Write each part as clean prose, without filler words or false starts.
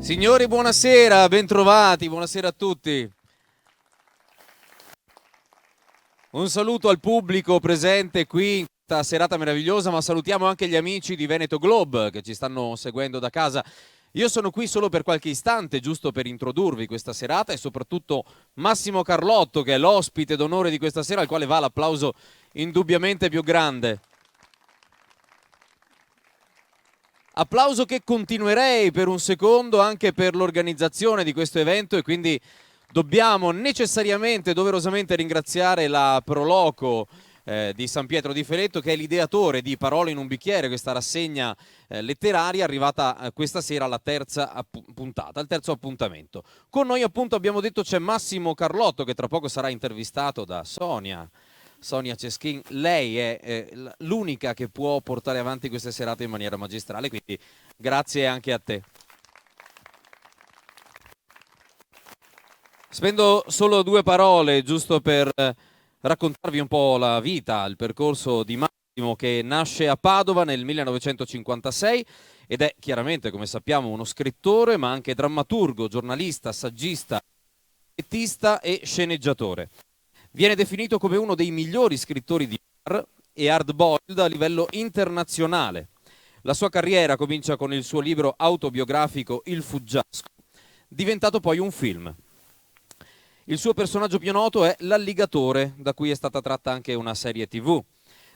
Signori, buonasera, bentrovati, buonasera a tutti. Un saluto al pubblico presente qui in questa serata meravigliosa, ma salutiamo anche gli amici di Veneto Globe che ci stanno seguendo da casa. Io sono qui solo per qualche istante, giusto per introdurvi questa serata, e soprattutto Massimo Carlotto, che è l'ospite d'onore di questa sera, al quale va l'applauso indubbiamente più grande. Applauso che continuerei per un secondo anche per l'organizzazione di questo evento, e quindi dobbiamo necessariamente, doverosamente ringraziare la Proloco di San Pietro di Feletto, che è l'ideatore di Parole in un bicchiere, questa rassegna letteraria arrivata questa sera alla terza puntata, al terzo appuntamento. Con noi appunto abbiamo detto c'è Massimo Carlotto, che tra poco sarà intervistato da Sonia Ceschin. Lei è l'unica che può portare avanti queste serate in maniera magistrale, quindi grazie anche a te. Spendo solo due parole giusto per raccontarvi un po' la vita, il percorso di Massimo, che nasce a Padova nel 1956 ed è chiaramente, come sappiamo, uno scrittore, ma anche drammaturgo, giornalista, saggista, fumettista e sceneggiatore. Viene definito come uno dei migliori scrittori di horror e hard-boiled a livello internazionale. La sua carriera comincia con il suo libro autobiografico Il Fuggiasco, diventato poi un film. Il suo personaggio più noto è l'alligatore, da cui è stata tratta anche una serie TV.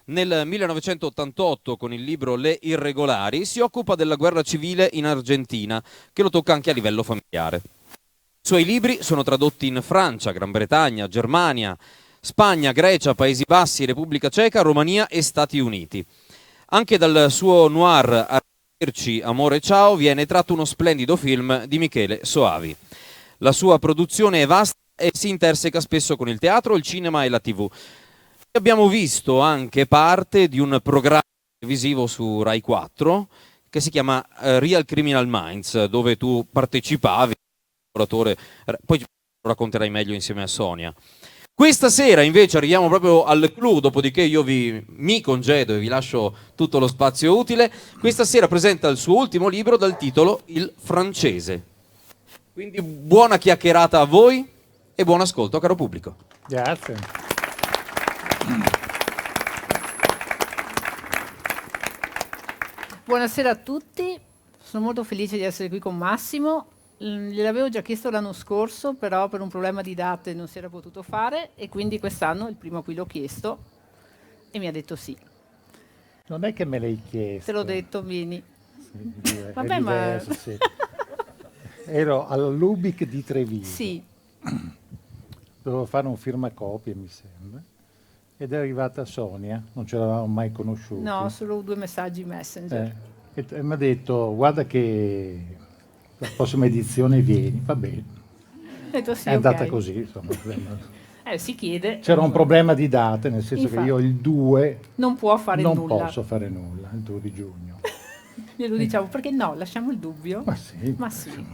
Nel 1988, con il libro Le Irregolari, si occupa della guerra civile in Argentina, che lo tocca anche a livello familiare. I suoi libri sono tradotti in Francia, Gran Bretagna, Germania, Spagna, Grecia, Paesi Bassi, Repubblica Ceca, Romania e Stati Uniti. Anche dal suo noir Arrivederci, Amore Ciao viene tratto uno splendido film di Michele Soavi. La sua produzione è vasta e si interseca spesso con il teatro, il cinema e la TV. Abbiamo visto anche parte di un programma televisivo su Rai 4 che si chiama Real Criminal Minds, dove tu partecipavi, poi lo racconterai meglio insieme a Sonia. Questa sera invece arriviamo proprio al clou, dopodiché io mi congedo e vi lascio tutto lo spazio utile. Questa sera presenta il suo ultimo libro dal titolo Il Francese. Quindi buona chiacchierata a voi e buon ascolto, caro pubblico. Grazie. Buonasera a tutti, sono molto felice di essere qui con Massimo. Gliel'avevo già chiesto l'anno scorso, però per un problema di date non si era potuto fare e quindi quest'anno è il primo a cui l'ho chiesto e mi ha detto sì. Non è che me l'hai chiesto. Te l'ho detto, vieni. Sì, Vabbè, diverso, sì. Ero all'Ubic di Treviso. Sì. Dovevo fare un firmacopie, mi sembra. Ed è arrivata Sonia, non ce l'avevamo mai conosciuti. No, solo 2 messaggi Messenger. E mi ha detto, guarda che la prossima edizione vieni, va bene. Ho detto sì, è andata okay. così, insomma. Si chiede. C'era un problema di date, nel senso Infatti, che io il 2 non può fare non nulla. posso fare nulla, il 2 di giugno. Glielo diciamo, perché no, lasciamo il dubbio. Ma sì. Ma sì.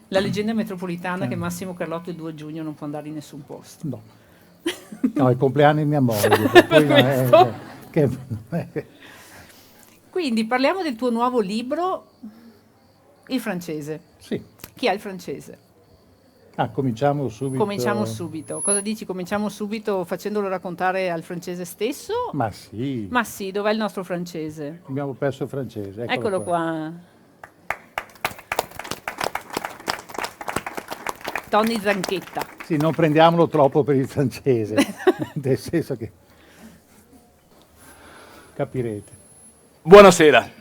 La leggenda metropolitana che Massimo Carlotto il 2 giugno non può andare in nessun posto. No. No, è il compleanno di mia moglie. Per cui Quindi parliamo del tuo nuovo libro, Il Francese. Sì. Chi è il francese? Cominciamo subito. Cominciamo subito. Cosa dici? Cominciamo subito facendolo raccontare al francese stesso? Ma sì. Ma sì, dov'è il nostro francese? Abbiamo perso il francese. Eccolo qua. Tony Zanchetta. Sì, non prendiamolo troppo per il francese, nel senso che capirete. Buonasera,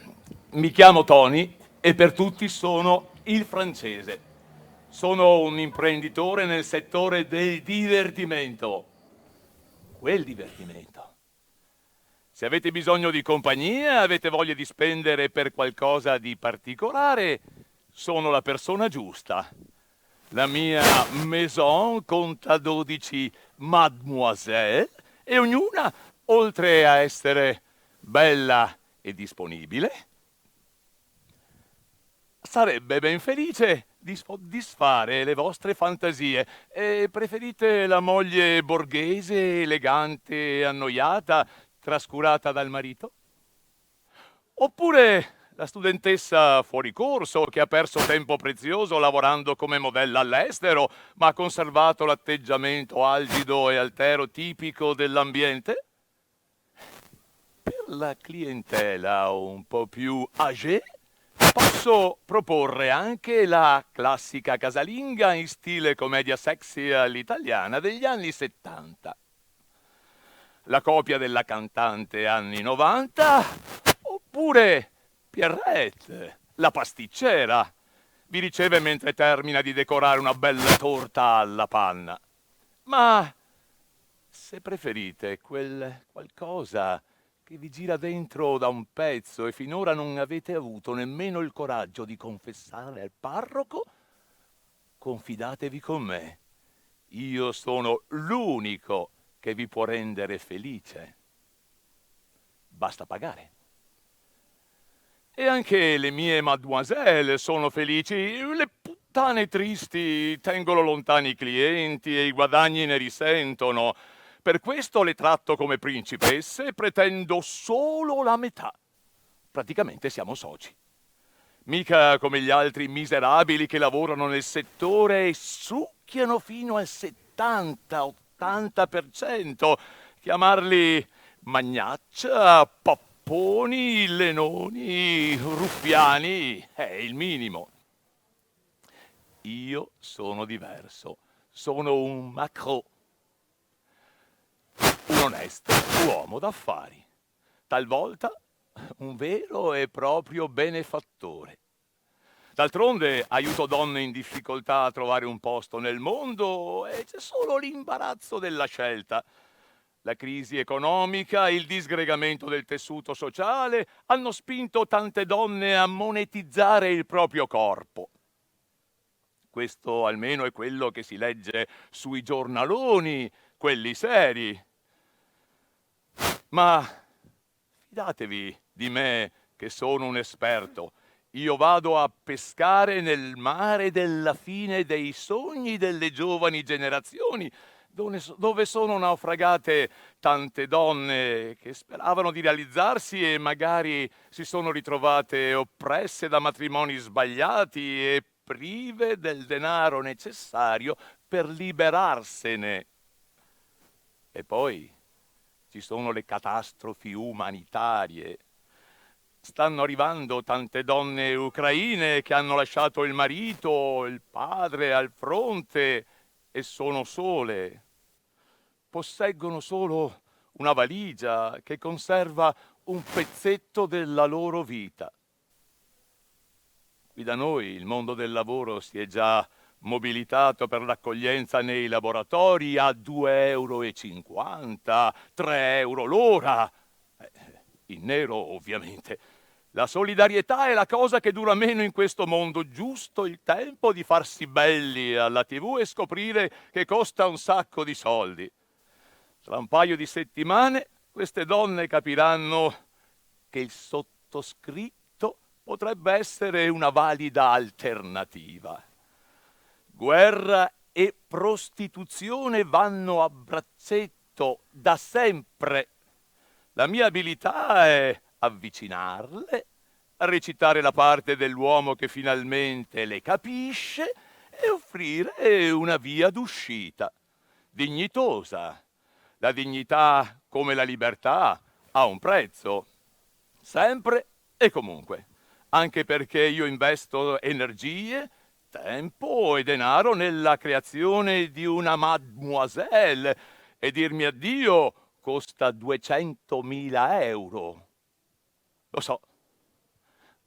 mi chiamo Tony e per tutti sono il francese. Sono un imprenditore nel settore del divertimento. Quel divertimento. Se avete bisogno di compagnia, avete voglia di spendere per qualcosa di particolare, sono la persona giusta. La mia maison conta 12 mademoiselle e ognuna, oltre a essere bella e disponibile, sarebbe ben felice di soddisfare le vostre fantasie. E preferite la moglie borghese, elegante e annoiata, trascurata dal marito? Oppure la studentessa fuori corso che ha perso tempo prezioso lavorando come modella all'estero, ma ha conservato l'atteggiamento algido e altero tipico dell'ambiente? Per la clientela un po' più âgée, posso proporre anche la classica casalinga in stile commedia sexy all'italiana degli anni 70. La copia della cantante anni 90, oppure Pierrette, la pasticcera, vi riceve mentre termina di decorare una bella torta alla panna. Ma se preferite quel qualcosa che vi gira dentro da un pezzo e finora non avete avuto nemmeno il coraggio di confessare al parroco, confidatevi con me. Io sono l'unico che vi può rendere felice. Basta pagare. E anche le mie mademoiselle sono felici. Le puttane tristi tengono lontani i clienti e i guadagni ne risentono. Per questo le tratto come principesse e pretendo solo la metà. Praticamente siamo soci. Mica come gli altri miserabili che lavorano nel settore e succhiano fino al 70-80%. Chiamarli magnaccia, papponi, lenoni, ruffiani è il minimo. Io sono diverso. Sono un Macron. Un onesto uomo d'affari, talvolta un vero e proprio benefattore. D'altronde aiuto donne in difficoltà a trovare un posto nel mondo e c'è solo l'imbarazzo della scelta. La crisi economica e il disgregamento del tessuto sociale hanno spinto tante donne a monetizzare il proprio corpo. Questo almeno è quello che si legge sui giornaloni, quelli seri. Ma fidatevi di me che sono un esperto. Io vado a pescare nel mare della fine dei sogni delle giovani generazioni, dove sono naufragate tante donne che speravano di realizzarsi e magari si sono ritrovate oppresse da matrimoni sbagliati e prive del denaro necessario per liberarsene. E poi ci sono le catastrofi umanitarie. Stanno arrivando tante donne ucraine che hanno lasciato il marito, il padre al fronte e sono sole. Posseggono solo una valigia che conserva un pezzetto della loro vita. Qui da noi il mondo del lavoro si è già mobilitato per l'accoglienza nei laboratori a 2,50 €, 3 euro l'ora. In nero, ovviamente. La solidarietà è la cosa che dura meno in questo mondo. Giusto il tempo di farsi belli alla TV e scoprire che costa un sacco di soldi. Tra un paio di settimane queste donne capiranno che il sottoscritto potrebbe essere una valida alternativa. Guerra e prostituzione vanno a braccetto da sempre. La mia abilità è avvicinarle, recitare la parte dell'uomo che finalmente le capisce e offrire una via d'uscita, dignitosa. La dignità, come la libertà, ha un prezzo, sempre e comunque, anche perché io investo energie, tempo e denaro nella creazione di una mademoiselle e dirmi addio costa 200.000 €. Lo so,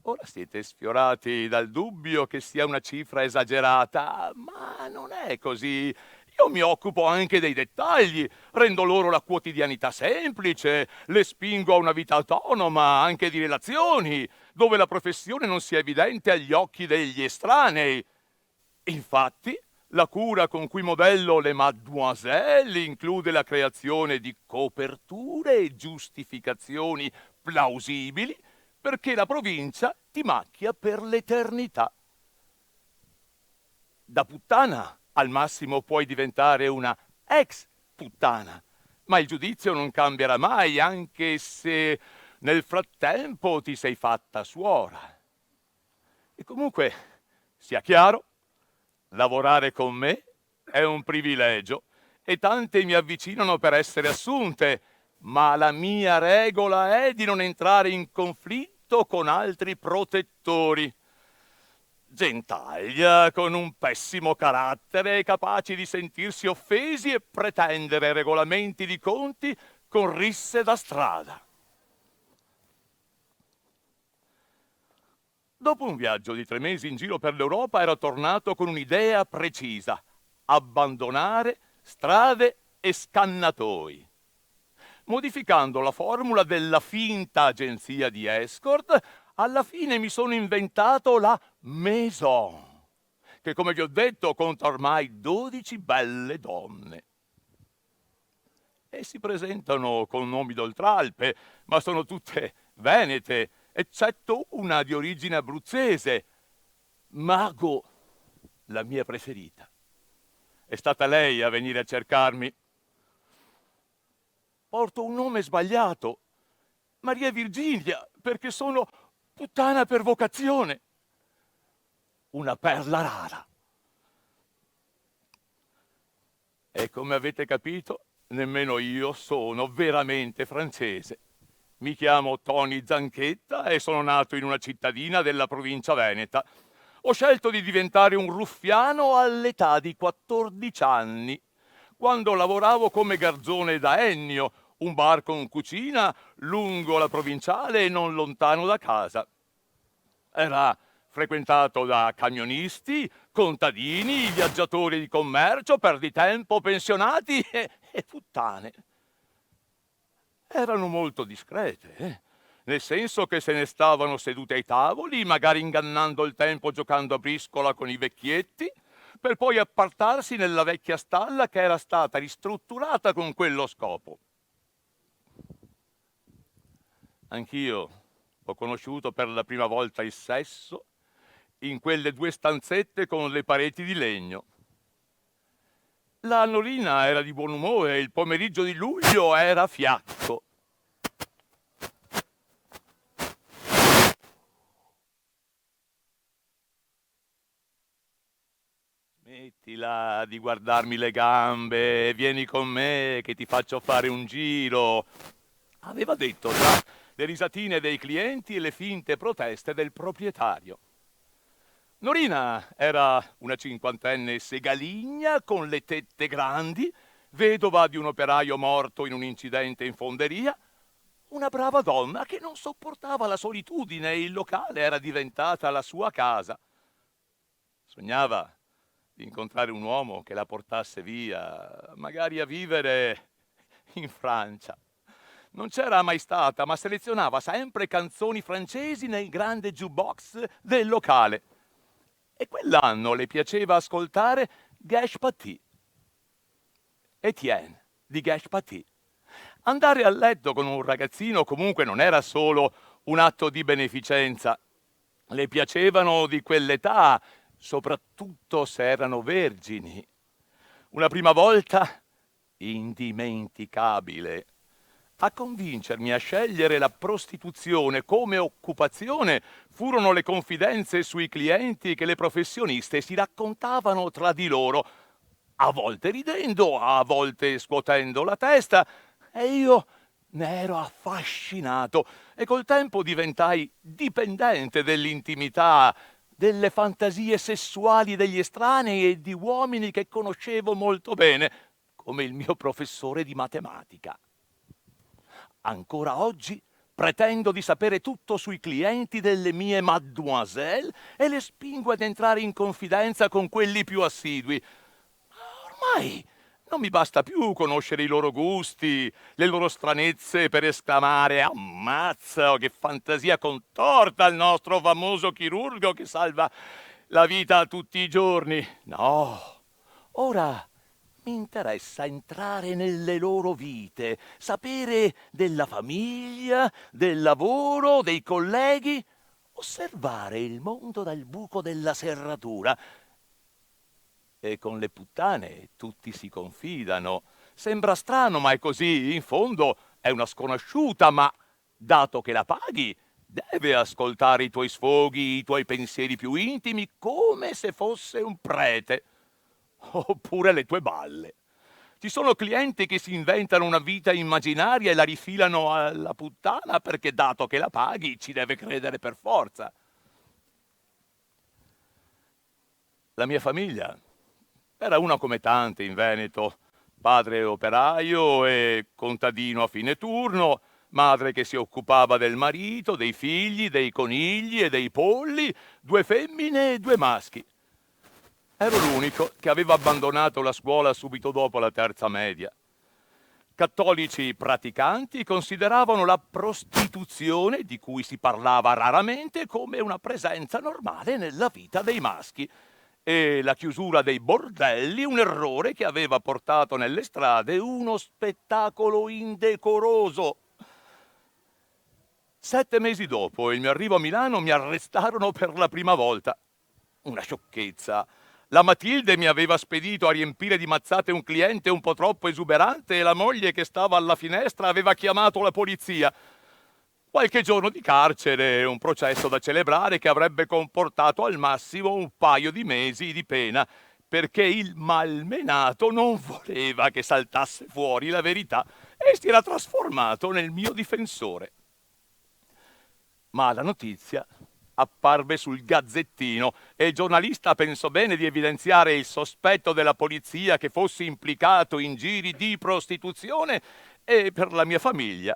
ora siete sfiorati dal dubbio che sia una cifra esagerata, ma non è così. Io mi occupo anche dei dettagli, rendo loro la quotidianità semplice, le spingo a una vita autonoma, anche di relazioni, dove la professione non sia evidente agli occhi degli estranei. Infatti, la cura con cui modello le mademoiselle include la creazione di coperture e giustificazioni plausibili perché la provincia ti macchia per l'eternità. Da puttana al massimo puoi diventare una ex puttana, ma il giudizio non cambierà mai, anche se nel frattempo ti sei fatta suora. E comunque, sia chiaro, lavorare con me è un privilegio e tante mi avvicinano per essere assunte, ma la mia regola è di non entrare in conflitto con altri protettori. Gentaglia con un pessimo carattere, capaci di sentirsi offesi e pretendere regolamenti di conti con risse da strada. Dopo un viaggio di 3 mesi in giro per l'Europa ero tornato con un'idea precisa: abbandonare strade e scannatoi. Modificando la formula della finta agenzia di escort, alla fine mi sono inventato la maison, che come vi ho detto conta ormai 12 belle donne. E si presentano con nomi d'oltralpe, ma sono tutte venete, eccetto una di origine abruzzese, Margot, la mia preferita. È stata lei a venire a cercarmi. Porto un nome sbagliato, Maria Virginia, perché sono puttana per vocazione. Una perla rara. E come avete capito, nemmeno io sono veramente francese. Mi chiamo Tony Zanchetta e sono nato in una cittadina della provincia veneta. Ho scelto di diventare un ruffiano all'età di 14 anni, quando lavoravo come garzone da Ennio, un bar con cucina lungo la provinciale e non lontano da casa. Era frequentato da camionisti, contadini, viaggiatori di commercio, perditempo, pensionati e puttane. Erano molto discrete, nel senso che se ne stavano sedute ai tavoli, magari ingannando il tempo giocando a briscola con i vecchietti, per poi appartarsi nella vecchia stalla che era stata ristrutturata con quello scopo. Anch'io ho conosciuto per la prima volta il sesso in quelle 2 stanzette con le pareti di legno. La Norina era di buon umore e il pomeriggio di luglio era fiacco. Smettila di guardarmi le gambe, vieni con me che ti faccio fare un giro. Aveva detto già le risatine dei clienti e le finte proteste del proprietario. Norina era una 50enne segaligna con le tette grandi, vedova di un operaio morto in un incidente in fonderia, una brava donna che non sopportava la solitudine e il locale era diventata la sua casa. Sognava di incontrare un uomo che la portasse via, magari a vivere in Francia. Non c'era mai stata, ma selezionava sempre canzoni francesi nel grande jukebox del locale. E quell'anno le piaceva ascoltare Gash Paty. Etienne di Gash Paty. Andare a letto con un ragazzino comunque non era solo un atto di beneficenza. Le piacevano di quell'età, soprattutto se erano vergini. Una prima volta indimenticabile. A convincermi a scegliere la prostituzione come occupazione furono le confidenze sui clienti che le professioniste si raccontavano tra di loro, a volte ridendo, a volte scuotendo la testa, e io ne ero affascinato e col tempo diventai dipendente dell'intimità, delle fantasie sessuali degli estranei e di uomini che conoscevo molto bene, come il mio professore di matematica. Ancora oggi pretendo di sapere tutto sui clienti delle mie mademoiselle e le spingo ad entrare in confidenza con quelli più assidui. Ormai non mi basta più conoscere i loro gusti, le loro stranezze per esclamare «Ammazza, che fantasia contorta il nostro famoso chirurgo che salva la vita tutti i giorni». No, ora mi interessa entrare nelle loro vite, sapere della famiglia, del lavoro, dei colleghi, osservare il mondo dal buco della serratura. E con le puttane tutti si confidano. Sembra strano, ma è così. In fondo è una sconosciuta, ma dato che la paghi, deve ascoltare i tuoi sfoghi, i tuoi pensieri più intimi, come se fosse un prete, oppure le tue balle. Ci sono clienti che si inventano una vita immaginaria e la rifilano alla puttana perché, dato che la paghi, ci deve credere per forza. La mia famiglia era una come tante in Veneto: padre operaio e contadino a fine turno, madre che si occupava del marito, dei figli, dei conigli e dei polli, 2 femmine e 2 maschi. Ero l'unico che aveva abbandonato la scuola subito dopo la terza media. Cattolici praticanti consideravano la prostituzione, di cui si parlava raramente, come una presenza normale nella vita dei maschi, e la chiusura dei bordelli un errore che aveva portato nelle strade uno spettacolo indecoroso. 7 mesi dopo il mio arrivo a Milano mi arrestarono per la prima volta. Una sciocchezza. La Matilde mi aveva spedito a riempire di mazzate un cliente un po' troppo esuberante e la moglie che stava alla finestra aveva chiamato la polizia. Qualche giorno di carcere e un processo da celebrare che avrebbe comportato al massimo un paio di mesi di pena, perché il malmenato non voleva che saltasse fuori la verità e si era trasformato nel mio difensore. Ma la notizia apparve sul Gazzettino e il giornalista pensò bene di evidenziare il sospetto della polizia che fossi implicato in giri di prostituzione, e per la mia famiglia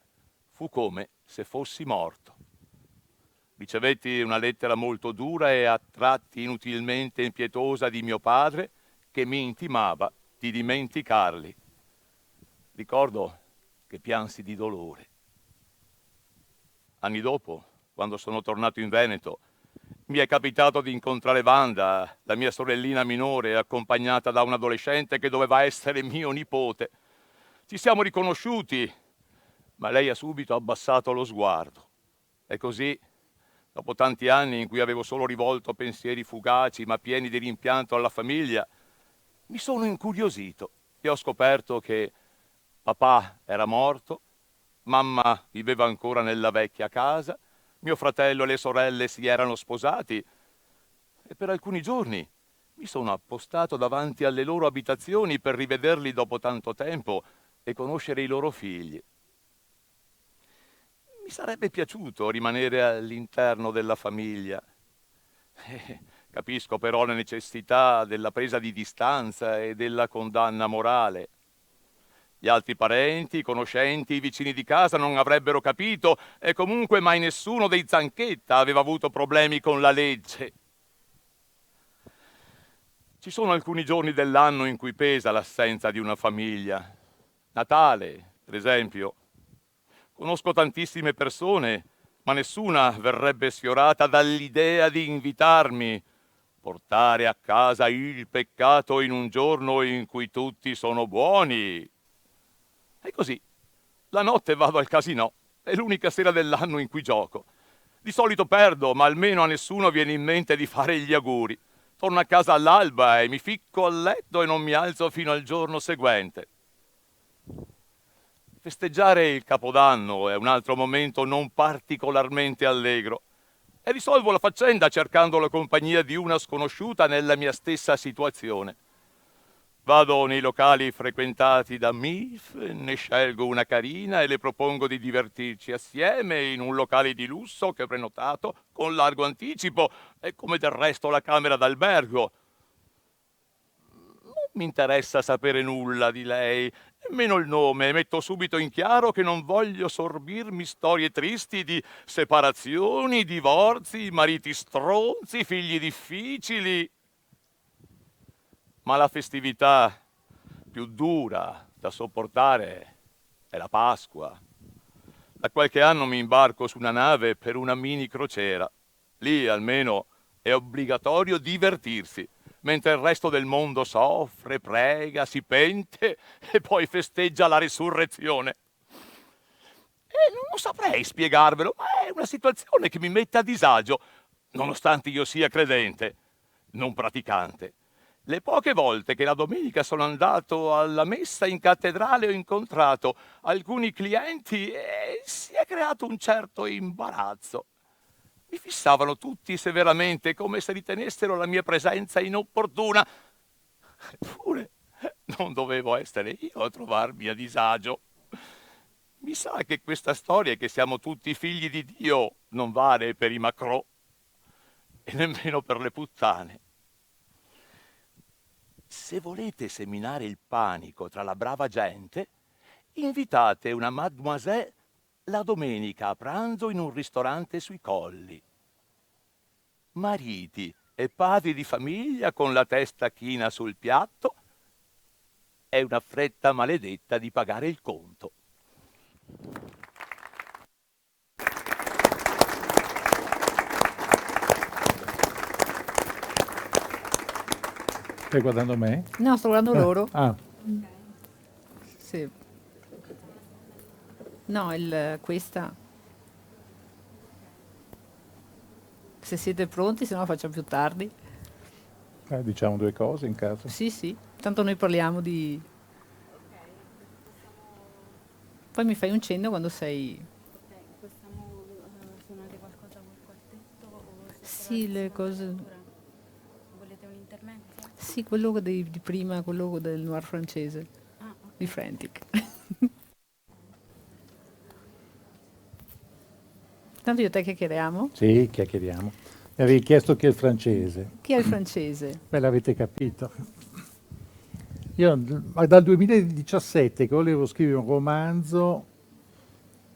fu come se fossi morto. Ricevetti una lettera molto dura e a tratti inutilmente impietosa di mio padre, che mi intimava di dimenticarli. Ricordo che piansi di dolore. Anni dopo, quando sono tornato in Veneto, mi è capitato di incontrare Wanda, la mia sorellina minore, accompagnata da un adolescente che doveva essere mio nipote. Ci siamo riconosciuti, ma lei ha subito abbassato lo sguardo. E così, dopo tanti anni in cui avevo solo rivolto pensieri fugaci ma pieni di rimpianto alla famiglia, mi sono incuriosito e ho scoperto che papà era morto, mamma viveva ancora nella vecchia casa, mio fratello e le sorelle si erano sposati e per alcuni giorni mi sono appostato davanti alle loro abitazioni per rivederli dopo tanto tempo e conoscere i loro figli. Mi sarebbe piaciuto rimanere all'interno della famiglia. Capisco però la necessità della presa di distanza e della condanna morale. Gli altri parenti, i conoscenti, i vicini di casa non avrebbero capito e comunque mai nessuno dei Zanchetta aveva avuto problemi con la legge. Ci sono alcuni giorni dell'anno in cui pesa l'assenza di una famiglia. Natale, per esempio. Conosco tantissime persone, ma nessuna verrebbe sfiorata dall'idea di invitarmi. Portare a casa il peccato in un giorno in cui tutti sono buoni. E così, la notte vado al casinò, è l'unica sera dell'anno in cui gioco. Di solito perdo, ma almeno a nessuno viene in mente di fare gli auguri. Torno a casa all'alba e mi ficco al letto e non mi alzo fino al giorno seguente. Festeggiare il Capodanno è un altro momento non particolarmente allegro e risolvo la faccenda cercando la compagnia di una sconosciuta nella mia stessa situazione. Vado nei locali frequentati da MILF, ne scelgo una carina e le propongo di divertirci assieme in un locale di lusso che ho prenotato con largo anticipo e come del resto la camera d'albergo. Non mi interessa sapere nulla di lei, nemmeno il nome, metto subito in chiaro che non voglio sorbirmi storie tristi di separazioni, divorzi, mariti stronzi, figli difficili. Ma la festività più dura da sopportare è la Pasqua. Da qualche anno mi imbarco su una nave per una mini crociera. Lì almeno è obbligatorio divertirsi, mentre il resto del mondo soffre, prega, si pente e poi festeggia la risurrezione. E non saprei spiegarvelo, ma è una situazione che mi mette a disagio, nonostante io sia credente, non praticante. Le poche volte che la domenica sono andato alla messa in cattedrale ho incontrato alcuni clienti e si è creato un certo imbarazzo. Mi fissavano tutti severamente, come se ritenessero la mia presenza inopportuna. Eppure non dovevo essere io a trovarmi a disagio. Mi sa che questa storia che siamo tutti figli di Dio non vale per i Macron e nemmeno per le puttane. Se volete seminare il panico tra la brava gente, invitate una mademoiselle la domenica a pranzo in un ristorante sui colli. Mariti e padri di famiglia con la testa china sul piatto e una fretta maledetta di pagare il conto. Stai guardando me? No, sto guardando loro. Ah, Sì. No, questa. Se siete pronti, se no facciamo più tardi. diciamo due cose in caso. Sì, sì. Tanto noi parliamo di. Poi mi fai un cenno quando sei. Possiamo suonare qualcosa col quartetto? O Sì, le cose. volete un intermezzo? Sì, quello di prima, quello del noir francese, Ah, ok. di Frantic. Tanto io e te chiacchieriamo. Sì, chiacchieriamo. Mi avevi chiesto chi è il francese. Chi è il francese? Beh, l'avete capito. Io dal 2017 che volevo scrivere un romanzo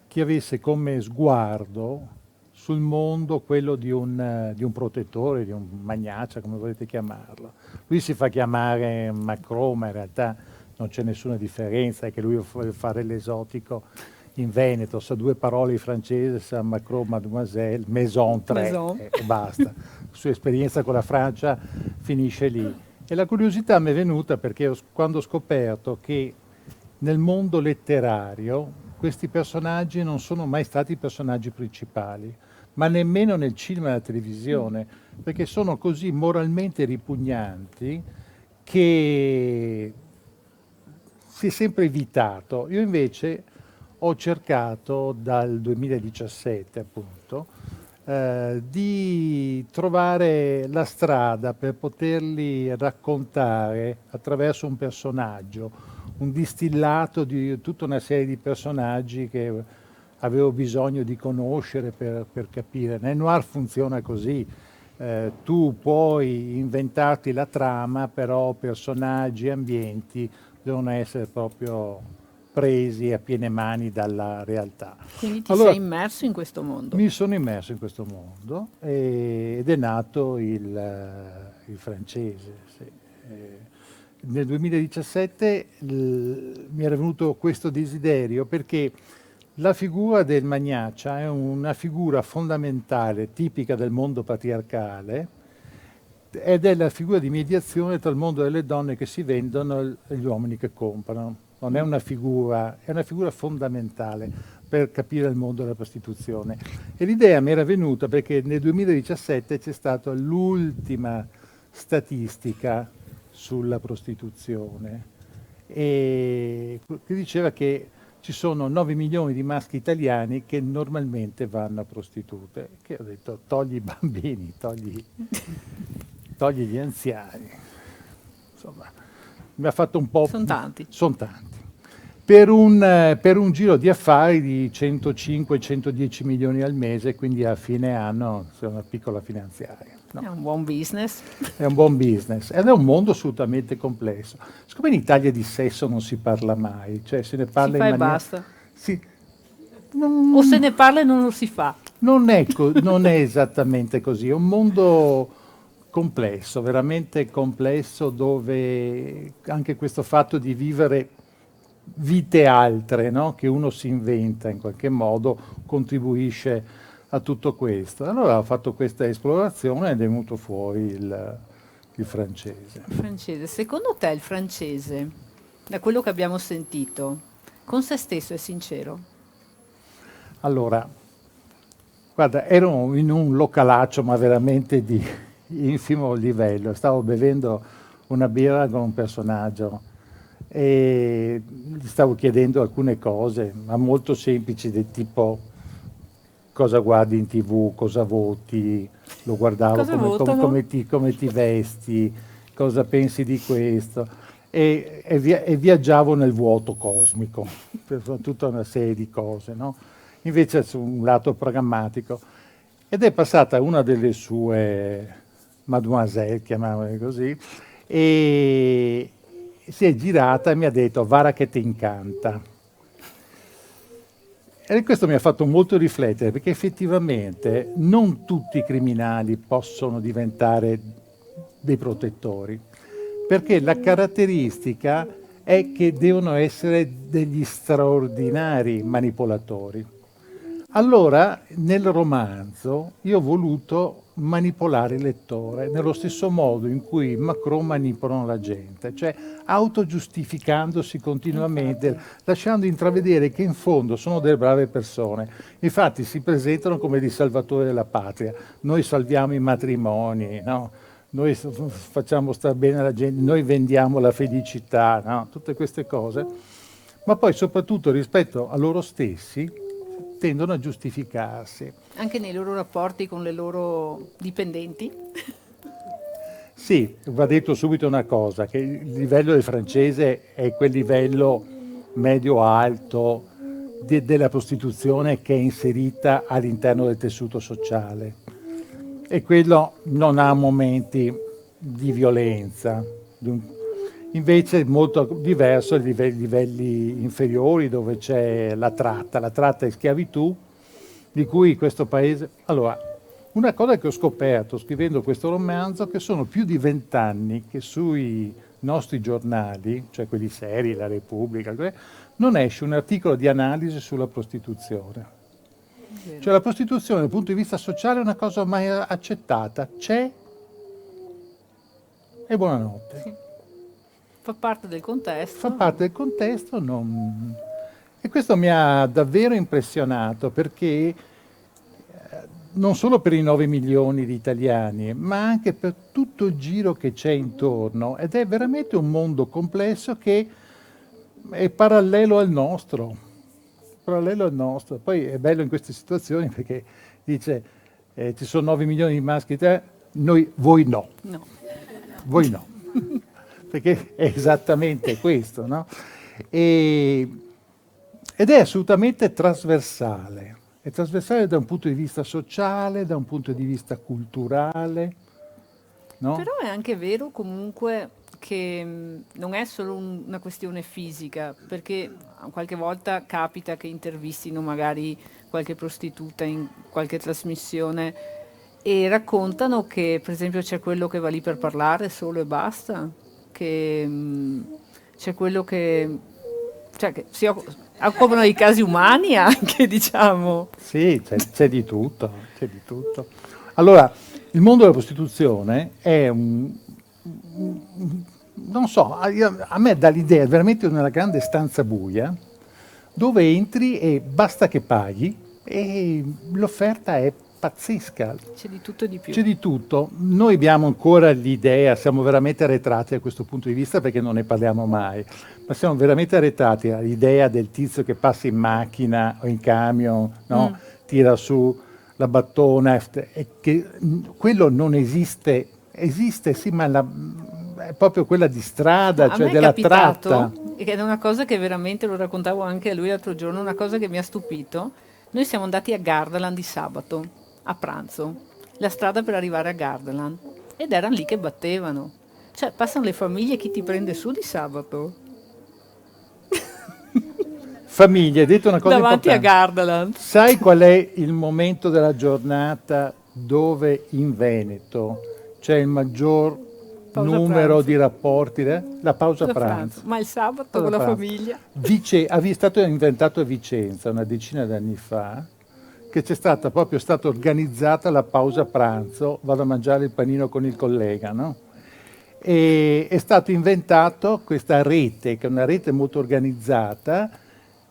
che avesse come sguardo sul mondo quello di un protettore, di un magnacia, come volete chiamarlo. Lui si fa chiamare Macron, ma in realtà non c'è nessuna differenza, è che lui vuole fare l'esotico in Veneto, sa due parole in francese, sa Macron, mademoiselle, maison, tre, Maison. e basta. La sua esperienza con la Francia finisce lì. E la curiosità mi è venuta perché quando ho scoperto che nel mondo letterario questi personaggi non sono mai stati i personaggi principali, ma nemmeno nel cinema e nella televisione, perché sono così moralmente ripugnanti che si è sempre evitato. Io invece ho cercato dal 2017 appunto di trovare la strada per poterli raccontare attraverso un personaggio, un distillato di tutta una serie di personaggi che avevo bisogno di conoscere per capire. Nel noir funziona così, tu puoi inventarti la trama, però personaggi e ambienti devono essere proprio presi a piene mani dalla realtà. Quindi ti Allora, sei immerso in questo mondo. mi sono immerso in questo mondo ed è nato il francese. Sì. Nel 2017 mi era venuto questo desiderio perché la figura del magnacia è una figura fondamentale, tipica del mondo patriarcale, ed è la figura di mediazione tra il mondo delle donne che si vendono e gli uomini che comprano. Non è una figura, è una figura fondamentale per capire il mondo della prostituzione. E l'idea mi era venuta perché nel 2017 c'è stata l'ultima statistica sulla prostituzione e che diceva che ci sono 9 milioni di maschi italiani che normalmente vanno a prostitute. Che ho detto, togli i bambini, togli gli anziani. Insomma, mi ha fatto un po'. Sono tanti. Sono tanti. Per un giro di affari di 105-110 milioni al mese, quindi a fine anno c'è una piccola finanziaria. No, È un buon business. è un buon business ed è un mondo assolutamente complesso. Siccome in Italia di sesso non si parla mai, cioè se ne parla Si fa in e maniera. basta. Sì, O se ne parla e non lo si fa. non è esattamente così, è un mondo complesso, veramente complesso, dove anche questo fatto di vivere vite altre, no? Che uno si inventa in qualche modo, contribuisce a tutto questo. Allora ho fatto questa esplorazione ed è venuto fuori il francese. Francese. Secondo te il francese, da quello che abbiamo sentito, con se stesso è sincero? Allora, guarda, ero in un localaccio, ma veramente di infimo livello. Stavo bevendo una birra con un personaggio e gli stavo chiedendo alcune cose, ma molto semplici, del tipo cosa guardi in TV, cosa voti, lo guardavo Cosa votano? come ti vesti, cosa pensi di questo. E viaggiavo nel vuoto cosmico per tutta una serie di cose, no? Invece su un lato programmatico. Ed è passata una delle sue mademoiselle, chiamiamole così, e si è girata e mi ha detto: Vara che ti incanta. E questo mi ha fatto molto riflettere, perché effettivamente non tutti i criminali possono diventare dei protettori, perché la caratteristica è che devono essere degli straordinari manipolatori. Allora, nel romanzo, io ho voluto manipolare il lettore nello stesso modo in cui i Macron manipolano la gente, cioè autogiustificandosi continuamente, lasciando intravedere che in fondo sono delle brave persone. Infatti si presentano come dei salvatori della patria. Noi salviamo i matrimoni, no? Noi facciamo star bene la gente, noi vendiamo la felicità, no? Tutte queste cose. Ma poi soprattutto rispetto a loro stessi tendono a giustificarsi. Anche nei loro rapporti con le loro dipendenti. Sì, va detto subito una cosa, che il livello del francese è quel livello medio-alto della prostituzione che è inserita all'interno del tessuto sociale. E quello non ha momenti di violenza. Invece è molto diverso ai livelli inferiori, dove c'è la tratta e schiavitù, di cui questo paese... Allora, una cosa che ho scoperto scrivendo questo romanzo, che sono più di 20 anni che sui nostri giornali, cioè quelli seri, La Repubblica, non esce un articolo di analisi sulla prostituzione. Cioè la prostituzione dal punto di vista sociale è una cosa ormai accettata, c'è e buonanotte. Sì. Fa parte del contesto. Fa parte del contesto, e questo mi ha davvero impressionato, perché non solo per i 9 milioni di italiani, ma anche per tutto il giro che c'è intorno, ed è veramente un mondo complesso che è parallelo al nostro. Poi è bello in queste situazioni perché dice ci sono 9 milioni di maschi, voi no. No. Voi no. Perché è esattamente questo, no? Ed è assolutamente trasversale. È trasversale da un punto di vista sociale, da un punto di vista culturale, no? Però è anche vero comunque che non è solo una questione fisica, perché qualche volta capita che intervistino magari qualche prostituta in qualche trasmissione e raccontano che per esempio c'è quello che va lì per parlare solo e basta, che c'è quello che, cioè, che si occupano di casi umani anche, diciamo. Sì, c'è di tutto, c'è di tutto. Allora, il mondo della prostituzione è non so, a me dà l'idea veramente di una grande stanza buia dove entri e basta che paghi e l'offerta è pazzesca. C'è di tutto e di più. C'è di tutto. Noi abbiamo ancora l'idea, siamo veramente arretrati da questo punto di vista perché non ne parliamo mai, ma siamo veramente arretrati all'idea del tizio che passa in macchina o in camion, no? Tira su la battona, e che quello non esiste. Esiste sì, ma è proprio quella di strada, A cioè me è della capitato, tratta. ed è una cosa che veramente, lo raccontavo anche a lui l'altro giorno, una cosa che mi ha stupito. Noi siamo andati a Gardaland di sabato, a pranzo, la strada per arrivare a Gardaland, ed erano lì che battevano. Cioè, passano le famiglie, chi ti prende su di sabato? Famiglia, hai detto una cosa Davanti a importante. Gardaland. Sai qual è il momento della giornata dove in Veneto c'è il maggior Pausa numero pranzo. di rapporti? La pausa Da pranzo. Ma il sabato Pausa con la pranzo. famiglia? È stato inventato a Vicenza una decina d'anni fa, che è stata organizzata la pausa pranzo, vado a mangiare il panino con il collega, no? E è stato inventato questa rete, che è una rete molto organizzata,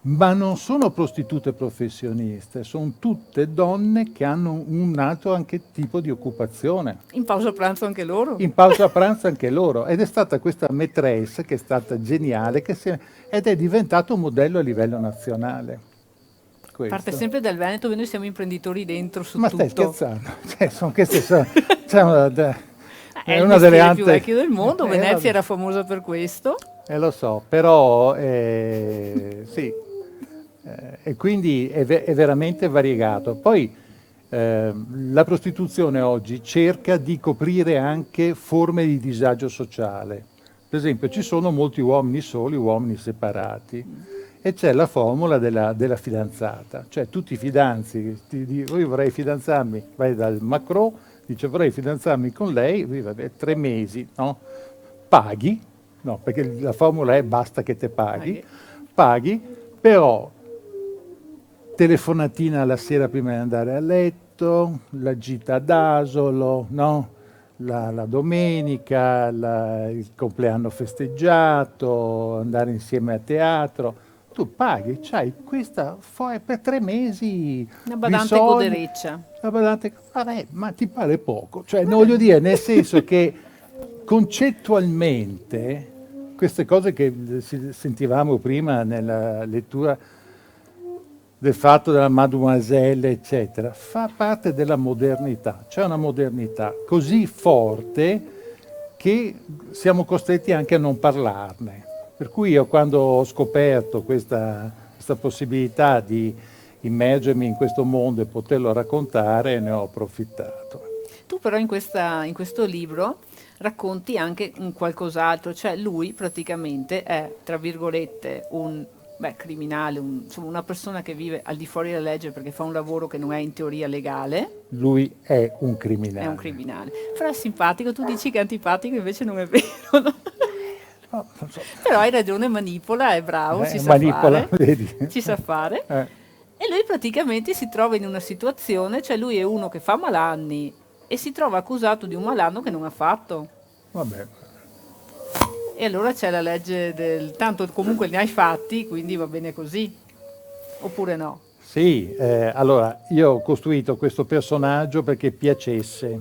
ma non sono prostitute professioniste, sono tutte donne che hanno un altro anche tipo di occupazione. In pausa pranzo anche loro? In pausa pranzo anche loro. Ed è stata questa maîtresse che è stata geniale, ed è diventato un modello a livello nazionale. Questo. Parte sempre dal Veneto, noi siamo imprenditori dentro su Ma tutto. stai scherzando? Queste sono, È è il una delle mestiere più ante... vecchio del mondo, Venezia vabbè. era famosa per questo. Lo so, però sì, e quindi è veramente variegato. Poi la prostituzione oggi cerca di coprire anche forme di disagio sociale. Per esempio ci sono molti uomini soli, uomini separati, e c'è la formula della fidanzata, cioè tu ti fidanzi, io vorrei fidanzarmi, vai dal Macron, dice vorrei fidanzarmi con lei, vabbè, 3 mesi, no? Paghi, no, perché la formula è basta che te paghi, però telefonatina la sera prima di andare a letto, la gita d'asolo, no? La domenica, il compleanno festeggiato, andare insieme a teatro. Tu paghi, c'hai questa per 3 mesi. Una badante godereccia. Una badante, vabbè, ma ti pare poco. Cioè, non voglio dire, nel senso che concettualmente queste cose che sentivamo prima nella lettura del fatto della mademoiselle, eccetera, fa parte della modernità. C'è una modernità così forte che siamo costretti anche a non parlarne. Per cui io quando ho scoperto questa possibilità di immergermi in questo mondo e poterlo raccontare, ne ho approfittato. Tu però in questo libro racconti anche un qualcos'altro, cioè lui praticamente è, tra virgolette, un criminale, insomma, una persona che vive al di fuori della legge perché fa un lavoro che non è in teoria legale. Lui è un criminale. È un criminale. Però è simpatico, tu dici che è antipatico, invece non è vero, no? No, non so. Però hai ragione, manipola, è bravo, ci sa manipola, fare. vedi? Ci sa fare. E lui praticamente si trova in una situazione, cioè lui è uno che fa malanni e si trova accusato di un malanno che non ha fatto. Vabbè. E allora c'è la legge del tanto comunque ne hai fatti, quindi va bene così. Oppure no? Sì, allora io ho costruito questo personaggio perché piacesse,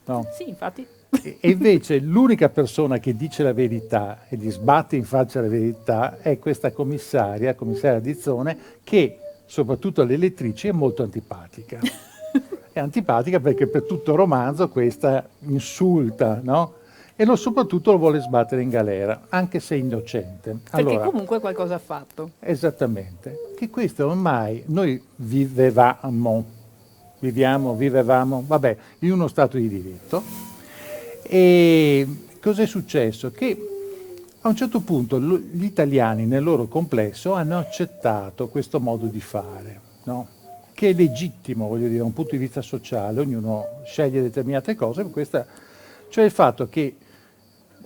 no? Sì, infatti. E invece l'unica persona che dice la verità e gli sbatte in faccia la verità è questa commissaria Dizzone, che soprattutto alle lettrici è molto antipatica. È antipatica perché per tutto il romanzo questa insulta, no? E soprattutto lo vuole sbattere in galera, anche se innocente. Perché comunque qualcosa ha fatto. Esattamente. Che questo ormai noi vivevamo, vabbè, in uno stato di diritto. E cos'è successo? Che a un certo punto gli italiani nel loro complesso hanno accettato questo modo di fare, no? Che è legittimo, voglio dire, da un punto di vista sociale, ognuno sceglie determinate cose, cioè il fatto che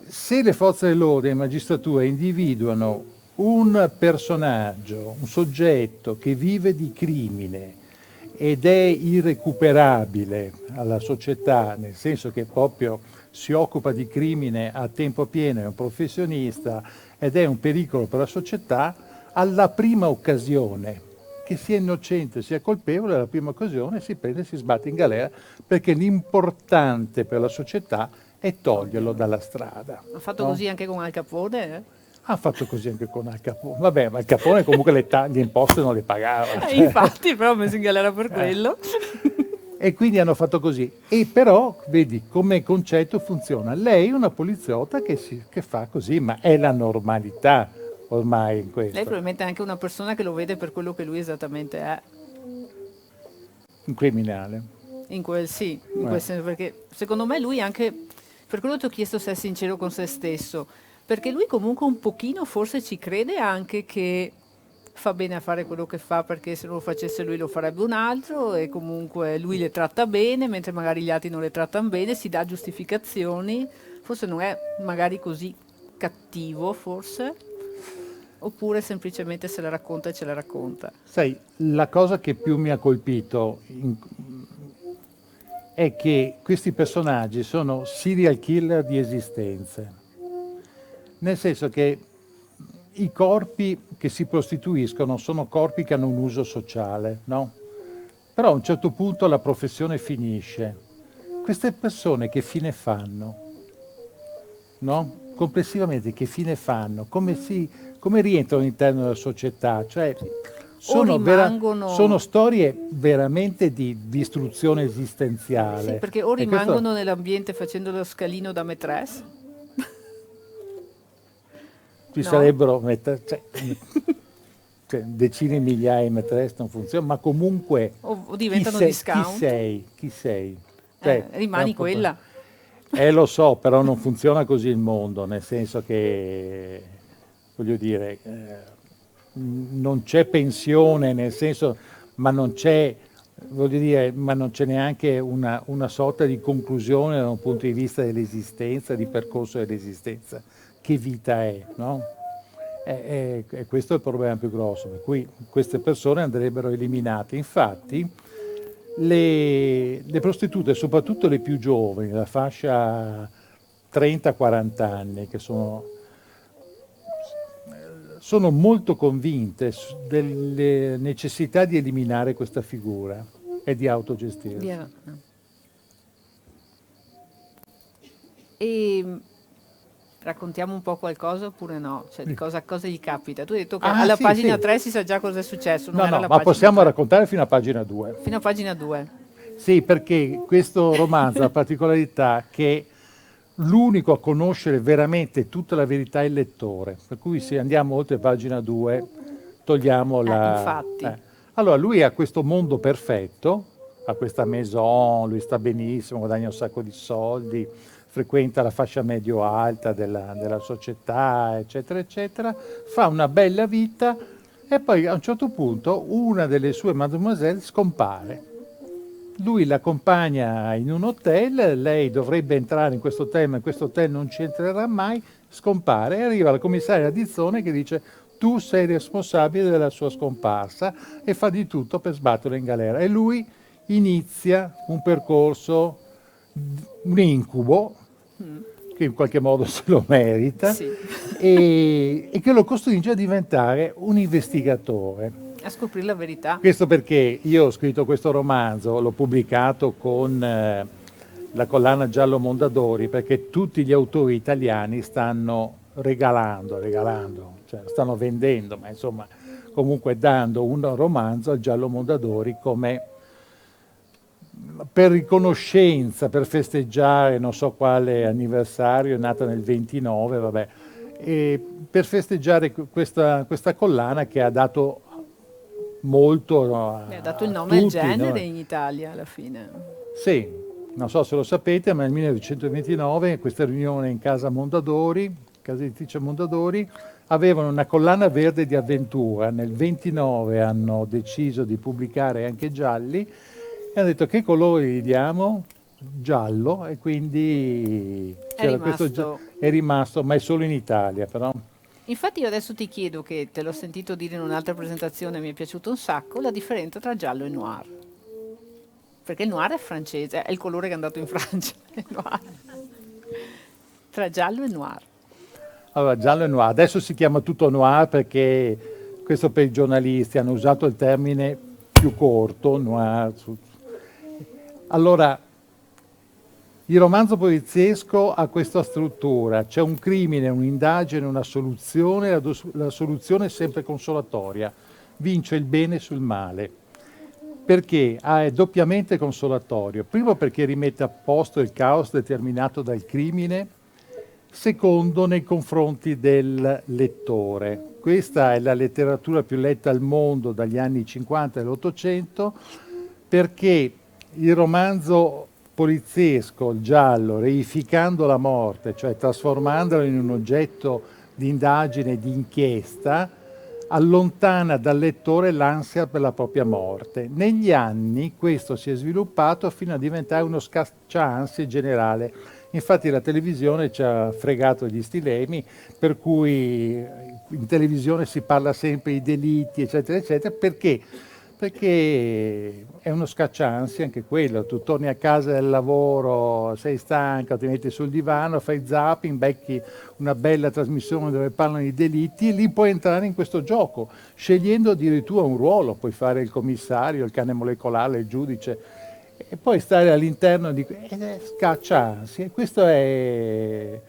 se le forze dell'ordine e la magistratura individuano un personaggio, un soggetto che vive di crimine ed è irrecuperabile alla società, nel senso che proprio si occupa di crimine a tempo pieno, è un professionista ed è un pericolo per la società, alla prima occasione, che sia innocente sia colpevole, alla prima occasione si prende e si sbatte in galera, perché l'importante per la società è toglierlo dalla strada. Ha fatto no? così anche con Al Capone? Ha fatto così anche con Al Capone. Vabbè, ma Al Capone comunque le imposte non le pagava. Infatti, però ha messo in galera per quello. E quindi hanno fatto così. E però, vedi, come concetto funziona. Lei è una poliziotta che fa così, ma è la normalità ormai in questo. Lei probabilmente è anche una persona che lo vede per quello che lui esattamente è. Un criminale. In quel senso, perché secondo me lui anche, per quello ti ho chiesto se è sincero con se stesso, perché lui comunque un pochino forse ci crede anche che fa bene a fare quello che fa, perché se non lo facesse lui lo farebbe un altro, e comunque lui le tratta bene, mentre magari gli altri non le trattano bene, si dà giustificazioni, forse non è magari così cattivo, forse, oppure semplicemente se la racconta e ce la racconta. Sai, la cosa che più mi ha colpito è che questi personaggi sono serial killer di esistenze, nel senso che i corpi che si prostituiscono sono corpi che hanno un uso sociale, no? Però a un certo punto la professione finisce. Queste persone che fine fanno? No? Complessivamente che fine fanno? Come rientrano all'interno della società? Cioè, sono storie veramente di distruzione esistenziale. Sì, perché o E questo- rimangono nell'ambiente facendo lo scalino da maîtresse. Ci No. sarebbero cioè, decine di migliaia di maîtresse non funziona, ma comunque O diventano chi discount. sei? Chi sei? Cioè, Rimani quella. Lo so, però non funziona così il mondo, nel senso che, voglio dire, non c'è pensione, nel senso, ma non c'è, voglio dire, ma non c'è neanche una sorta di conclusione da un punto di vista dell'esistenza, di percorso dell'esistenza. Che vita è, no? E questo è il problema più grosso, per cui queste persone andrebbero eliminate. Infatti, le prostitute, soprattutto le più giovani, la fascia 30-40 anni, che sono molto convinte delle necessità di eliminare questa figura e di autogestirsi. E raccontiamo un po' qualcosa oppure no? Cioè, di cosa gli capita? Tu hai detto che Ah, alla sì, pagina sì. 3 si sa già cosa è successo. Non No, era no, la ma pagina possiamo 3. raccontare fino a pagina 2. Fino a pagina 2. Sì, perché questo romanzo ha la particolarità che l'unico a conoscere veramente tutta la verità è il lettore, per cui se andiamo oltre pagina 2 togliamo la... infatti. Allora lui ha questo mondo perfetto, ha questa maison, lui sta benissimo, guadagna un sacco di soldi, frequenta la fascia medio-alta della società, eccetera, eccetera, fa una bella vita e poi a un certo punto una delle sue mademoiselle scompare. Lui l'accompagna in un hotel, lei dovrebbe entrare in questo hotel, ma in questo hotel non ci entrerà mai, scompare e arriva la commissaria Dizzone che dice tu sei responsabile della sua scomparsa e fa di tutto per sbatterlo in galera. E lui inizia un percorso, un incubo, che in qualche modo se lo merita, Sì. e che lo costringe a diventare un investigatore. A scoprire la verità. Questo perché io ho scritto questo romanzo, l'ho pubblicato con la collana Giallo Mondadori, perché tutti gli autori italiani stanno regalando, cioè stanno vendendo, ma insomma comunque dando un romanzo al Giallo Mondadori come per riconoscenza, per festeggiare non so quale anniversario, è nata nel 29, vabbè, e per festeggiare questa collana che ha dato molto Ha dato il a nome al tutti, genere no? in Italia alla fine. Sì, non so se lo sapete, ma nel 1929 questa riunione in casa Mondadori, casa editrice Mondadori, avevano una collana verde di avventura. Nel 29 hanno deciso di pubblicare anche gialli e hanno detto che colori gli diamo? Giallo, e quindi è rimasto, ma è solo in Italia però. Infatti io adesso ti chiedo, che te l'ho sentito dire in un'altra presentazione, mi è piaciuto un sacco, la differenza tra giallo e noir. Perché il noir è francese, è il colore che è andato in Francia, il noir. Tra giallo e noir. Allora, giallo e noir. Adesso si chiama tutto noir perché, questo per i giornalisti, hanno usato il termine più corto, noir. Allora, il romanzo poliziesco ha questa struttura, c'è un crimine, un'indagine, una soluzione, la soluzione è sempre consolatoria, vince il bene sul male. Perché? È doppiamente consolatorio. Primo perché rimette a posto il caos determinato dal crimine, secondo nei confronti del lettore. Questa è la letteratura più letta al mondo dagli anni 50 dell'Ottocento, perché il romanzo poliziesco, il giallo, reificando la morte, cioè trasformandola in un oggetto di indagine, di inchiesta, allontana dal lettore l'ansia per la propria morte. Negli anni questo si è sviluppato fino a diventare uno scacciansie generale. Infatti la televisione ci ha fregato gli stilemi, per cui in televisione si parla sempre di delitti, eccetera, eccetera, perché perché è uno scacciansia anche quello. Tu torni a casa del lavoro, sei stanco, ti metti sul divano, fai zapping, becchi una bella trasmissione dove parlano di delitti e lì puoi entrare in questo gioco, scegliendo addirittura un ruolo, puoi fare il commissario, il cane molecolare, il giudice, e poi stare all'interno di... ed è scacciansia. E questo è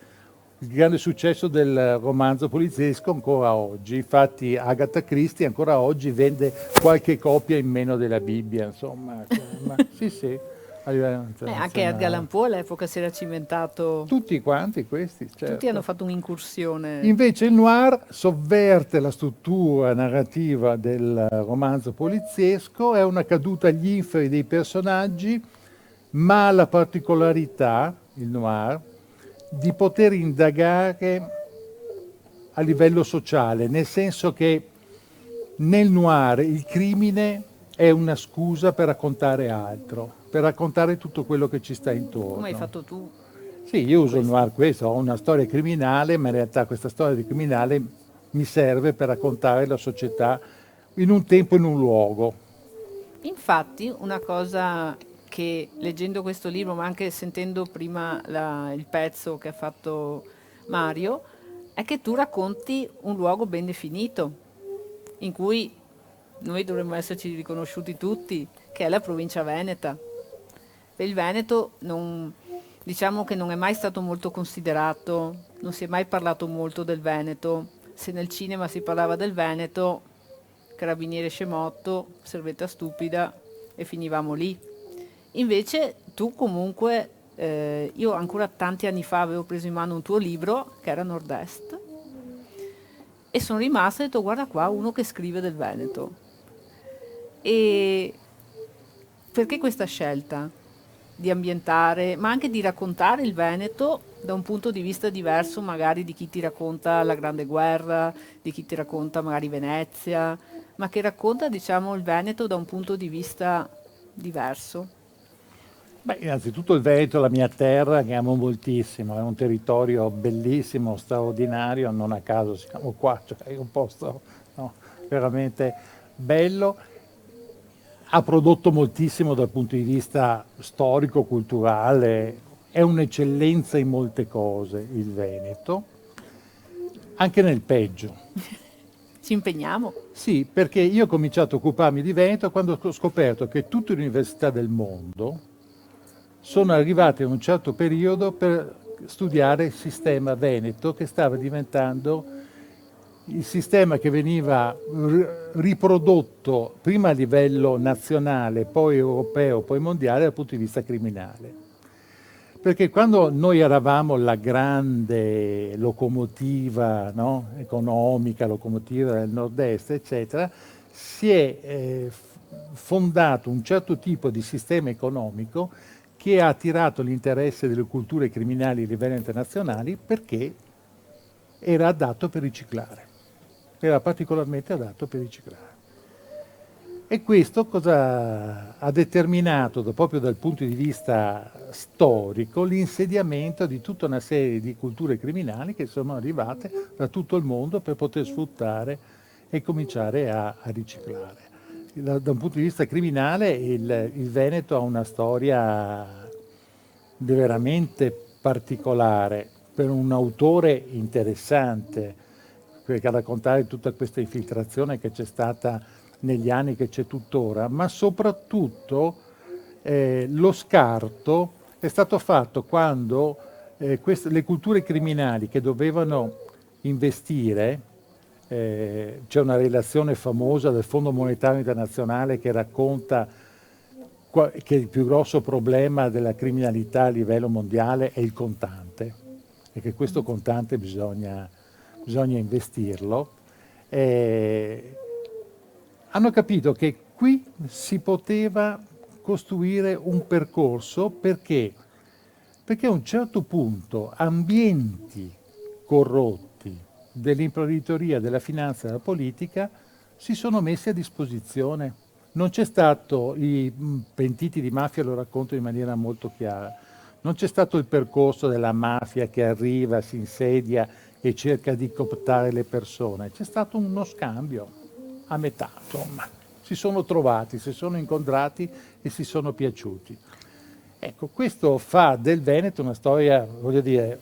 il grande successo del romanzo poliziesco ancora oggi. Infatti Agatha Christie ancora oggi vende qualche copia in meno della Bibbia, insomma. Ma, sì, a livello Anche internazionale. Edgar Allan Poe all'epoca si era cimentato, Tutti quanti questi, certo. tutti hanno fatto un'incursione. Invece il noir sovverte la struttura narrativa del romanzo poliziesco, è una caduta agli inferi dei personaggi, ma ha la particolarità, il noir, di poter indagare a livello sociale, nel senso che nel noir il crimine è una scusa per raccontare altro, per raccontare tutto quello che ci sta intorno. Come hai fatto tu? Sì, io uso il noir questo, ho una storia criminale, ma in realtà questa storia di criminale mi serve per raccontare la società in un tempo e in un luogo. Infatti, una cosa che leggendo questo libro, ma anche sentendo prima il pezzo che ha fatto Mario, è che tu racconti un luogo ben definito, in cui noi dovremmo esserci riconosciuti tutti, che è la provincia veneta. Per il Veneto diciamo che non è mai stato molto considerato, non si è mai parlato molto del Veneto. Se nel cinema si parlava del Veneto, carabiniere scemotto, servetta stupida e finivamo lì. Invece tu comunque, io ancora tanti anni fa avevo preso in mano un tuo libro che era Nord-Est e sono rimasta e ho detto guarda qua uno che scrive del Veneto. E perché questa scelta di ambientare, ma anche di raccontare il Veneto da un punto di vista diverso magari di chi ti racconta la Grande Guerra, di chi ti racconta magari Venezia, ma che racconta diciamo il Veneto da un punto di vista diverso? Beh, innanzitutto il Veneto è la mia terra che amo moltissimo, è un territorio bellissimo, straordinario, non a caso siamo qua, cioè è un posto no, veramente bello. Ha prodotto moltissimo dal punto di vista storico, culturale, è un'eccellenza in molte cose il Veneto, anche nel peggio. Ci impegniamo. Sì, perché io ho cominciato a occuparmi di Veneto quando ho scoperto che tutte le università del mondo sono arrivate in un certo periodo per studiare il sistema veneto, che stava diventando il sistema che veniva riprodotto prima a livello nazionale, poi europeo, poi mondiale dal punto di vista criminale. Perché quando noi eravamo la grande locomotiva no, economica, locomotiva del nord-est, eccetera, si è fondato un certo tipo di sistema economico che ha attirato l'interesse delle culture criminali a livello internazionale perché era adatto per riciclare, era particolarmente adatto per riciclare. E questo cosa ha determinato, proprio dal punto di vista storico, l'insediamento di tutta una serie di culture criminali che sono arrivate da tutto il mondo per poter sfruttare e cominciare a riciclare. Da un punto di vista criminale il Veneto ha una storia veramente particolare per un autore interessante, perché a raccontare tutta questa infiltrazione che c'è stata negli anni, che c'è tuttora, ma soprattutto lo scarto è stato fatto quando le culture criminali che dovevano investire, c'è una relazione famosa del Fondo Monetario Internazionale che racconta che il più grosso problema della criminalità a livello mondiale è il contante e che questo contante bisogna investirlo. Hanno capito che qui si poteva costruire un percorso perché a un certo punto ambienti corrotti dell'imprenditoria, della finanza e della politica si sono messi a disposizione. Non c'è stato, i pentiti di mafia lo racconto in maniera molto chiara, non c'è stato il percorso della mafia che arriva, si insedia e cerca di cooptare le persone, c'è stato uno scambio a metà, insomma, si sono trovati, si sono incontrati e si sono piaciuti. Ecco, questo fa del Veneto una storia, voglio dire,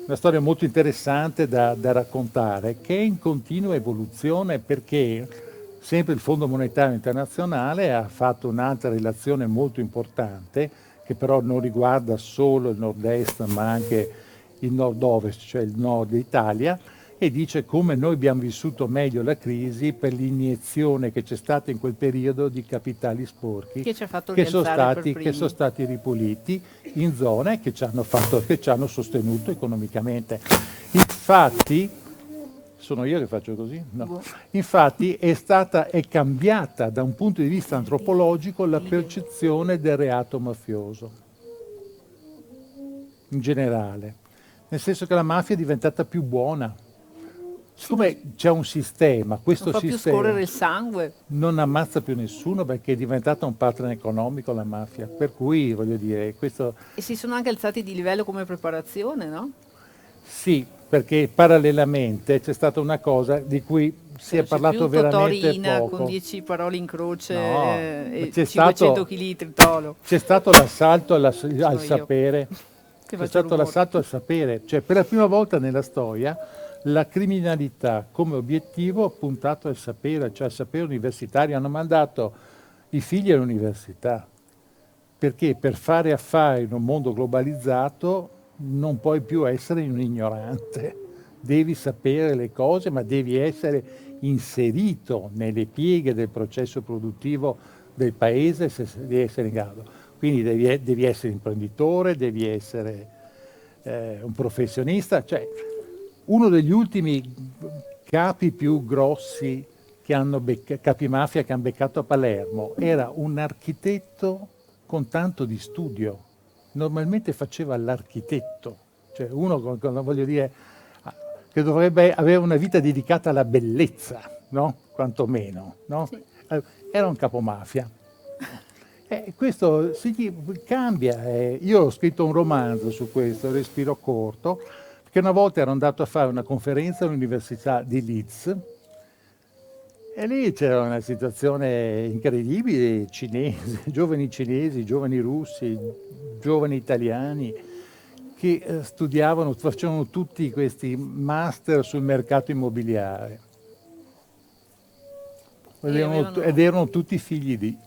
una storia molto interessante da raccontare, che è in continua evoluzione perché sempre il Fondo Monetario Internazionale ha fatto un'altra relazione molto importante, che però non riguarda solo il nord-est ma anche il nord-ovest, cioè il nord Italia, e dice come noi abbiamo vissuto meglio la crisi per l'iniezione che c'è stata in quel periodo di capitali sporchi Che ci ha fatto che sono rialzare per stati, primi. ripuliti in zone che ci hanno sostenuto economicamente. Infatti, sono io che faccio così? No. Infatti è cambiata da un punto di vista antropologico la percezione del reato mafioso, in generale, nel senso che la mafia è diventata più buona. Siccome c'è un sistema, questo Non fa più sistema scorrere il sangue. non ammazza più nessuno perché è diventata un partner economico la mafia, per cui voglio dire, questo E si sono anche alzati di livello come preparazione, no? sì, perché parallelamente c'è stata una cosa di cui si è C'è parlato più Totò veramente Riina poco. con 10 parole in croce No, e c'è 500 kg di tritolo. c'è stato l'assalto al io. sapere, Che c'è faccio stato rumore. l'assalto al sapere, cioè per la prima volta nella storia la criminalità come obiettivo ha puntato al sapere, cioè al sapere universitario, hanno mandato i figli all'università, perché per fare affari in un mondo globalizzato non puoi più essere un ignorante, devi sapere le cose, ma devi essere inserito nelle pieghe del processo produttivo del paese se devi essere in grado. Quindi devi essere imprenditore, devi essere un professionista, cioè uno degli ultimi capi più grossi che hanno capi mafia che hanno beccato a Palermo era un architetto con tanto di studio. Normalmente faceva l'architetto, cioè uno voglio dire, che dovrebbe avere una vita dedicata alla bellezza, no? Quantomeno, no? Sì. Era un capomafia. Questo cambia. Io ho scritto un romanzo su questo, Respiro corto, perché una volta ero andato a fare una conferenza all'Università di Leeds e lì c'era una situazione incredibile, cinesi, giovani russi, giovani italiani che studiavano, facevano tutti questi master sul mercato immobiliare. Ed erano tutti figli di...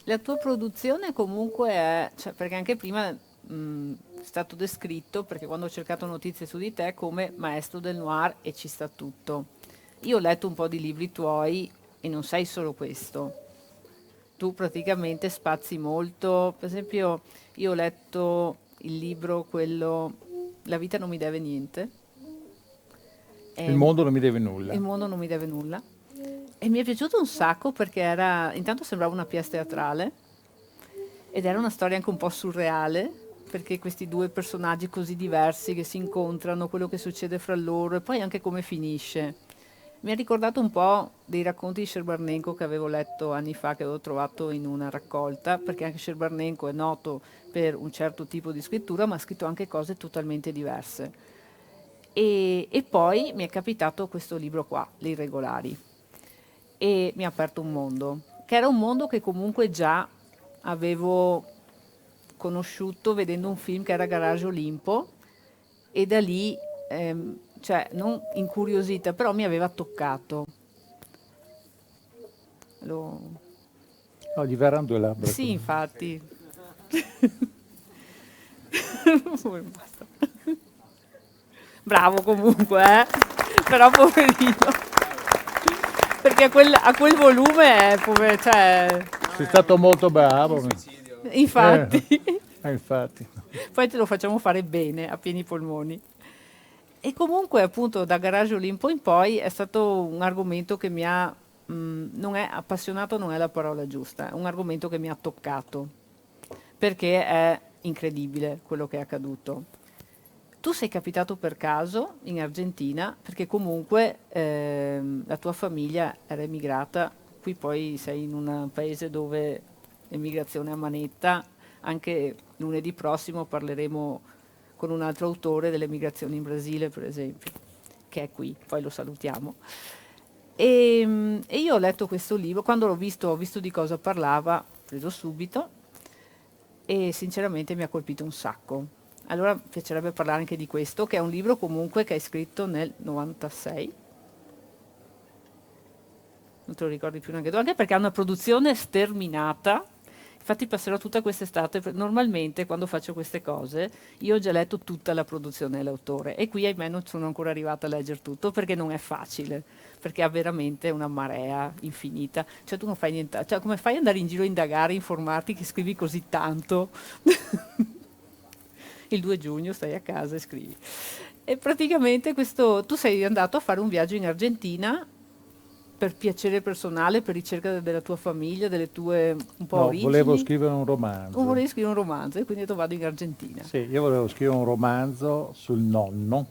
La tua produzione comunque è, cioè, perché anche prima è stato descritto, perché quando ho cercato notizie su di te, come maestro del noir e ci sta tutto. Io ho letto un po' di libri tuoi e non sei solo questo. Tu praticamente spazi molto, per esempio io ho letto il libro, quello La vita non mi deve niente. Il mondo non mi deve nulla. Il mondo non mi deve nulla. E mi è piaciuto un sacco perché intanto sembrava una pièce teatrale ed era una storia anche un po' surreale, perché questi due personaggi così diversi che si incontrano, quello che succede fra loro e poi anche come finisce. Mi ha ricordato un po' dei racconti di Scerbarnenko che avevo letto anni fa, che avevo trovato in una raccolta, perché anche Scerbarnenko è noto per un certo tipo di scrittura, ma ha scritto anche cose totalmente diverse. E poi mi è capitato questo libro qua, Le Irregolari, e mi ha aperto un mondo, che era un mondo che comunque già avevo conosciuto vedendo un film che era Garage Olimpo, e da lì, cioè non incuriosita, però mi aveva toccato. Gli verranno due labbra. Sì, infatti. Basta. Bravo comunque, però poverino. Perché a quel volume cioè... Sei stato molto bravo. Infatti. Infatti. Poi te lo facciamo fare bene, a pieni polmoni. E comunque appunto da Garage Olimpo in poi è stato un argomento che mi ha, non è appassionato, non è la parola giusta, è un argomento che mi ha toccato, perché è incredibile quello che è accaduto. Tu sei capitato per caso in Argentina, perché comunque la tua famiglia era emigrata, qui poi sei in un paese dove l'emigrazione è a manetta. Anche lunedì prossimo parleremo con un altro autore delle migrazioni in Brasile, per esempio, che è qui, poi lo salutiamo. E io ho letto questo libro, quando l'ho visto, ho visto di cosa parlava, ho preso subito e sinceramente mi ha colpito un sacco. Allora mi piacerebbe parlare anche di questo, che è un libro comunque che hai scritto nel 96. Non te lo ricordi più neanche tu, anche perché ha una produzione sterminata. Infatti passerò tutta quest'estate, normalmente quando faccio queste cose io ho già letto tutta la produzione dell'autore e qui ahimè non sono ancora arrivata a leggere tutto perché non è facile, perché ha veramente una marea infinita. Cioè tu non fai niente, cioè come fai ad andare in giro a indagare, informarti che scrivi così tanto? Il 2 giugno stai a casa e scrivi. E praticamente tu sei andato a fare un viaggio in Argentina per piacere personale, per ricerca della tua famiglia, delle tue un po' No, origini? volevo scrivere un romanzo. O volevi scrivere un romanzo e quindi ho vado in Argentina. Sì, io volevo scrivere un romanzo sul nonno,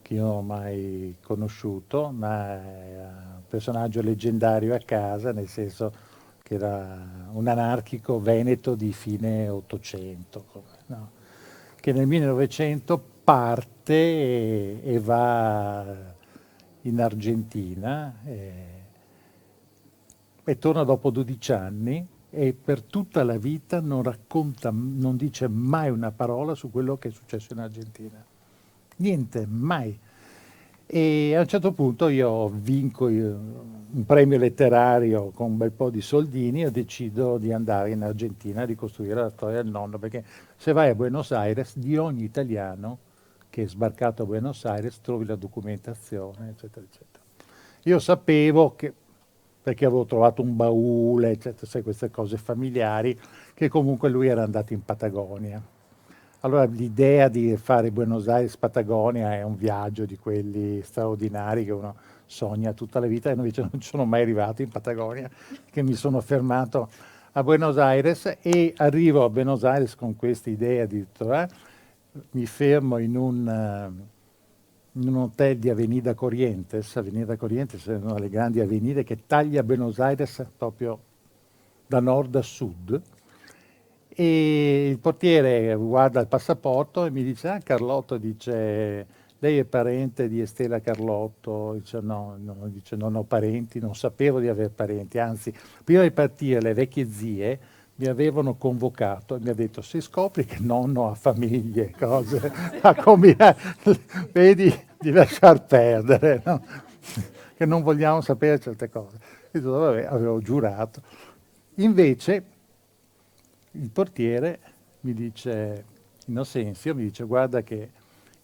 che io non ho mai conosciuto, ma è un personaggio leggendario a casa, nel senso che era un anarchico veneto di fine Ottocento, no? Che nel 1900 parte e va in Argentina e torna dopo 12 anni e per tutta la vita non racconta, non dice mai una parola su quello che è successo in Argentina. Niente, mai. E a un certo punto io vinco un premio letterario con un bel po' di soldini e decido di andare in Argentina a ricostruire la storia del nonno, perché se vai a Buenos Aires, di ogni italiano che è sbarcato a Buenos Aires trovi la documentazione, eccetera, eccetera. Io sapevo che, perché avevo trovato un baule, eccetera, sai, queste cose familiari, che comunque lui era andato in Patagonia. Allora l'idea di fare Buenos Aires-Patagonia è un viaggio di quelli straordinari che uno sogna tutta la vita e invece non sono mai arrivato in Patagonia, che mi sono fermato a Buenos Aires e arrivo a Buenos Aires con questa idea di mi fermo in un hotel di Avenida Corrientes. Avenida Corrientes è una delle grandi avenide che taglia Buenos Aires proprio da nord a sud. E il portiere guarda il passaporto e mi dice: ah, Carlotto, dice, lei è parente di Estela Carlotto? Dice no, dice non ho parenti, non sapevo di avere parenti, anzi prima di partire le vecchie zie mi avevano convocato e mi ha detto: se scopri che nonno ha famiglie, cose, a combinare, vedi di lasciar perdere, no? Che non vogliamo sapere certe cose. Io dico, vabbè, avevo giurato. Invece il portiere mi dice, Innocenzo, mi dice, guarda che,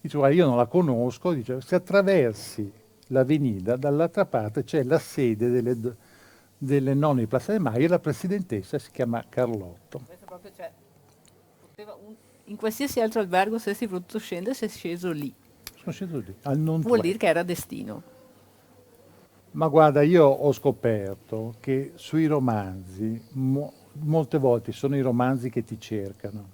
dice, guarda, io non la conosco, dice, se attraversi l'avenida, dall'altra parte c'è la sede delle nonne di Plaza de Mayo e la presidentessa si chiama Carlotto. Questo proprio, cioè, in qualsiasi altro albergo se si potuto scendere, sei sceso lì. Sono sceso lì, al non Vuol dire che era destino. Ma guarda, io ho scoperto che sui romanzi molte volte sono i romanzi che ti cercano.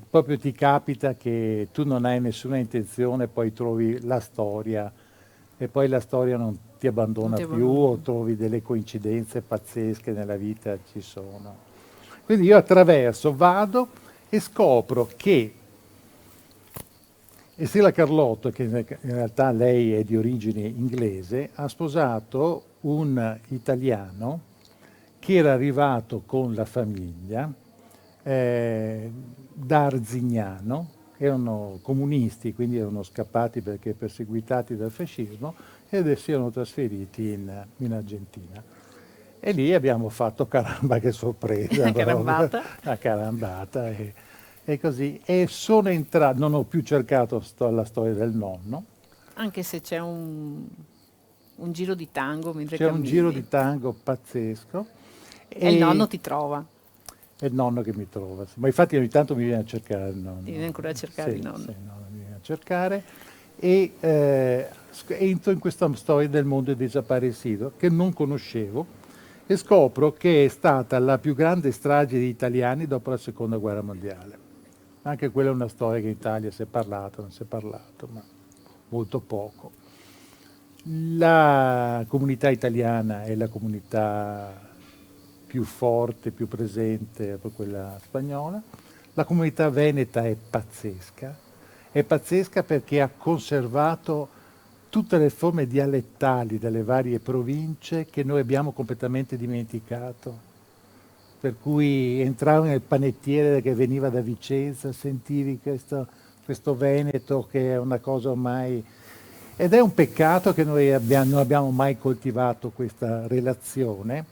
Proprio ti capita che tu non hai nessuna intenzione, poi trovi la storia e poi la storia non ti abbandona più o trovi delle coincidenze pazzesche nella vita, ci sono. Quindi io attraverso, vado e scopro che Estela Carlotto, che in realtà lei è di origine inglese, ha sposato un italiano che era arrivato con la famiglia da Arzignano, erano comunisti, quindi erano scappati perché perseguitati dal fascismo ed si erano trasferiti in Argentina. E lì abbiamo fatto caramba che sorpresa, Carambata. una carambata e così. E sono entrato, non ho più cercato la storia del nonno. Anche se c'è un giro di tango mentre C'è un cammini. giro di tango pazzesco. E il nonno ti trova. È il nonno che mi trova. Ma infatti ogni tanto mi viene a cercare il nonno. Ti viene ancora a cercare Sì, il nonno. sì, il nonno mi viene a cercare. E entro in questa storia del mondo desaparecido che non conoscevo e scopro che è stata la più grande strage di italiani dopo la seconda guerra mondiale. Anche quella è una storia che in Italia si è parlato, non si è parlato, ma molto poco. La comunità italiana è la comunità più forte, più presente, per quella spagnola. La comunità veneta è pazzesca perché ha conservato tutte le forme dialettali delle varie province che noi abbiamo completamente dimenticato. Per cui entravi nel panettiere che veniva da Vicenza, sentivi questo Veneto che è una cosa ormai... Ed è un peccato che noi non abbiamo mai coltivato questa relazione,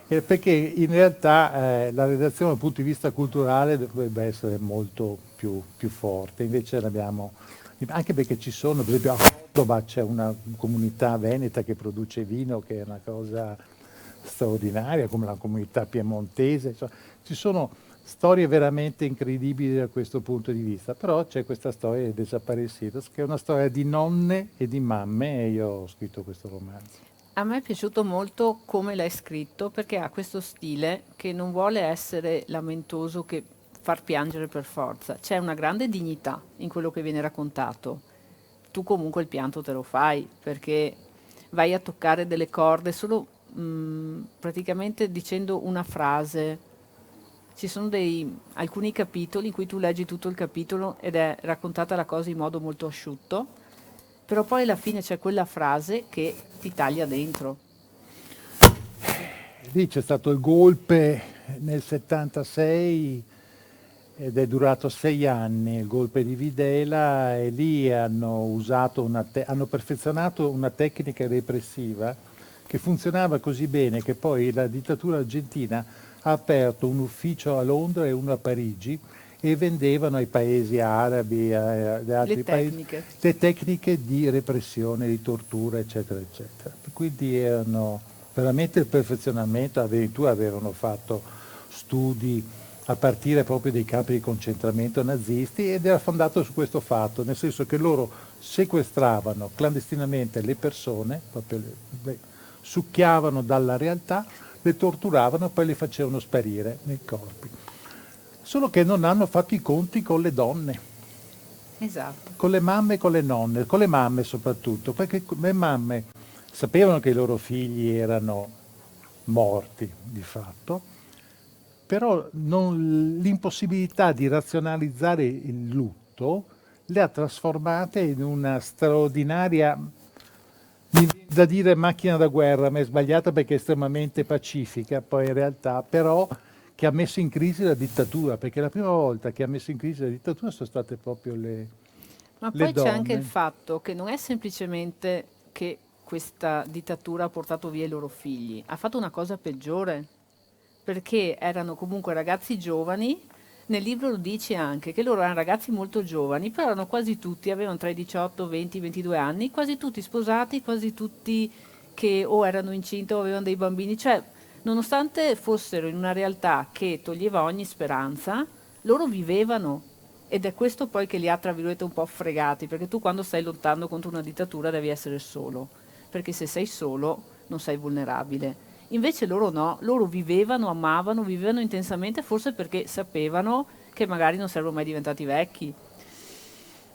perché in realtà la relazione dal punto di vista culturale dovrebbe essere molto più forte, invece l'abbiamo... Anche perché ci sono, per esempio a Cordova c'è una comunità veneta che produce vino, che è una cosa straordinaria, come la comunità piemontese, insomma, ci sono storie veramente incredibili da questo punto di vista, però c'è questa storia di Desaparecidos, che è una storia di nonne e di mamme, e io ho scritto questo romanzo. A me è piaciuto molto come l'hai scritto, perché ha questo stile che non vuole essere lamentoso, che far piangere per forza. C'è una grande dignità in quello che viene raccontato. Tu comunque il pianto te lo fai, perché vai a toccare delle corde solo praticamente dicendo una frase. Ci sono alcuni capitoli in cui tu leggi tutto il capitolo ed è raccontata la cosa in modo molto asciutto, però poi alla fine c'è quella frase che ti taglia dentro. Lì c'è stato il golpe nel 76 ed è durato 6 anni, il golpe di Videla, e lì hanno perfezionato una tecnica repressiva che funzionava così bene che poi la dittatura argentina ha aperto un ufficio a Londra e uno a Parigi e vendevano ai paesi arabi, ad altri paesi, le tecniche di repressione, di tortura, eccetera, eccetera. Quindi erano veramente il perfezionamento, addirittura avevano fatto studi a partire proprio dai campi di concentramento nazisti, ed era fondato su questo fatto, nel senso che loro sequestravano clandestinamente le persone, proprio succhiavano dalla realtà, le torturavano e poi le facevano sparire nei corpi. Solo che non hanno fatto i conti con le donne. Esatto. Con le mamme e con le nonne, con le mamme soprattutto, perché le mamme sapevano che i loro figli erano morti di fatto, però l'impossibilità di razionalizzare il lutto le ha trasformate in una straordinaria, da dire macchina da guerra, ma è sbagliata perché è estremamente pacifica, poi in realtà, però che ha messo in crisi la dittatura, perché la prima volta che ha messo in crisi la dittatura sono state proprio le Ma poi c'è anche il donne. fatto che non è semplicemente che questa dittatura ha portato via i loro figli, ha fatto una cosa peggiore, perché erano comunque ragazzi giovani. Nel libro lo dice anche che loro erano ragazzi molto giovani, però erano quasi tutti, avevano tra i 18, 20, 22 anni, quasi tutti sposati, quasi tutti che o erano incinti o avevano dei bambini, cioè nonostante fossero in una realtà che toglieva ogni speranza, loro vivevano, ed è questo poi che li ha tra virgolette un po' fregati, perché tu quando stai lottando contro una dittatura devi essere solo, perché se sei solo non sei vulnerabile. Invece loro no, loro vivevano, amavano, vivevano intensamente, forse perché sapevano che magari non sarebbero mai diventati vecchi.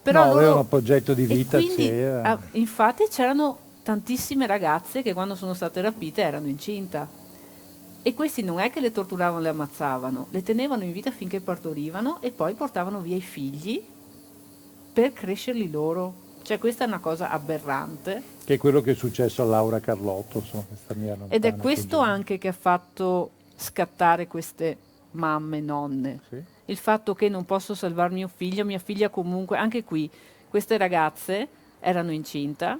Però No, loro... avevano un progetto di E vita, quindi, c'era. infatti c'erano tantissime ragazze che quando sono state rapite erano incinta. E questi non è che le torturavano, le ammazzavano, le tenevano in vita finché partorivano e poi portavano via i figli per crescerli loro. Cioè questa è una cosa aberrante. Che è quello che è successo a Laura Carlotto, insomma, questa mia Ed è lontana questo cugina. anche che ha fatto scattare queste mamme, nonne. Sì. Il fatto che non posso salvare mio figlio, mia figlia comunque, anche qui, queste ragazze erano incinta,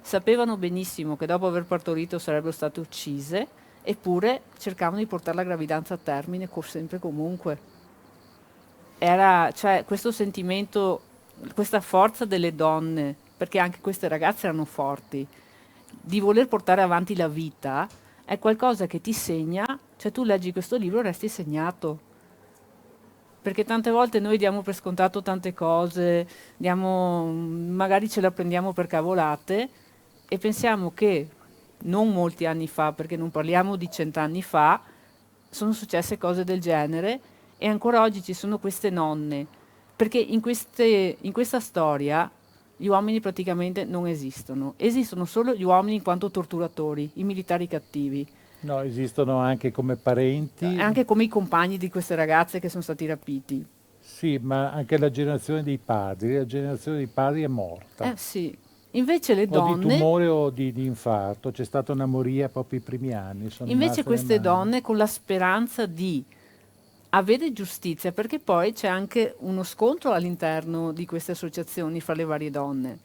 sapevano benissimo che dopo aver partorito sarebbero state uccise, eppure cercavano di portare la gravidanza a termine sempre comunque. Era, cioè, questo sentimento, questa forza delle donne, perché anche queste ragazze erano forti, di voler portare avanti la vita, è qualcosa che ti segna, cioè tu leggi questo libro e resti segnato. Perché tante volte noi diamo per scontato tante cose, magari ce la prendiamo per cavolate e pensiamo che non molti anni fa, perché non parliamo di 100 anni fa, sono successe cose del genere e ancora oggi ci sono queste nonne. Perché in questa storia gli uomini praticamente non esistono. Esistono solo gli uomini in quanto torturatori, i militari cattivi. No, esistono anche come parenti. E anche come i compagni di queste ragazze che sono stati rapiti. Sì, ma anche la generazione dei padri è morta. Sì. Invece le O di donne, tumore o di infarto, c'è stata una moria proprio i primi anni. Sono invece rimaste le queste mani. donne con la speranza di avere giustizia, perché poi c'è anche uno scontro all'interno di queste associazioni fra le varie donne,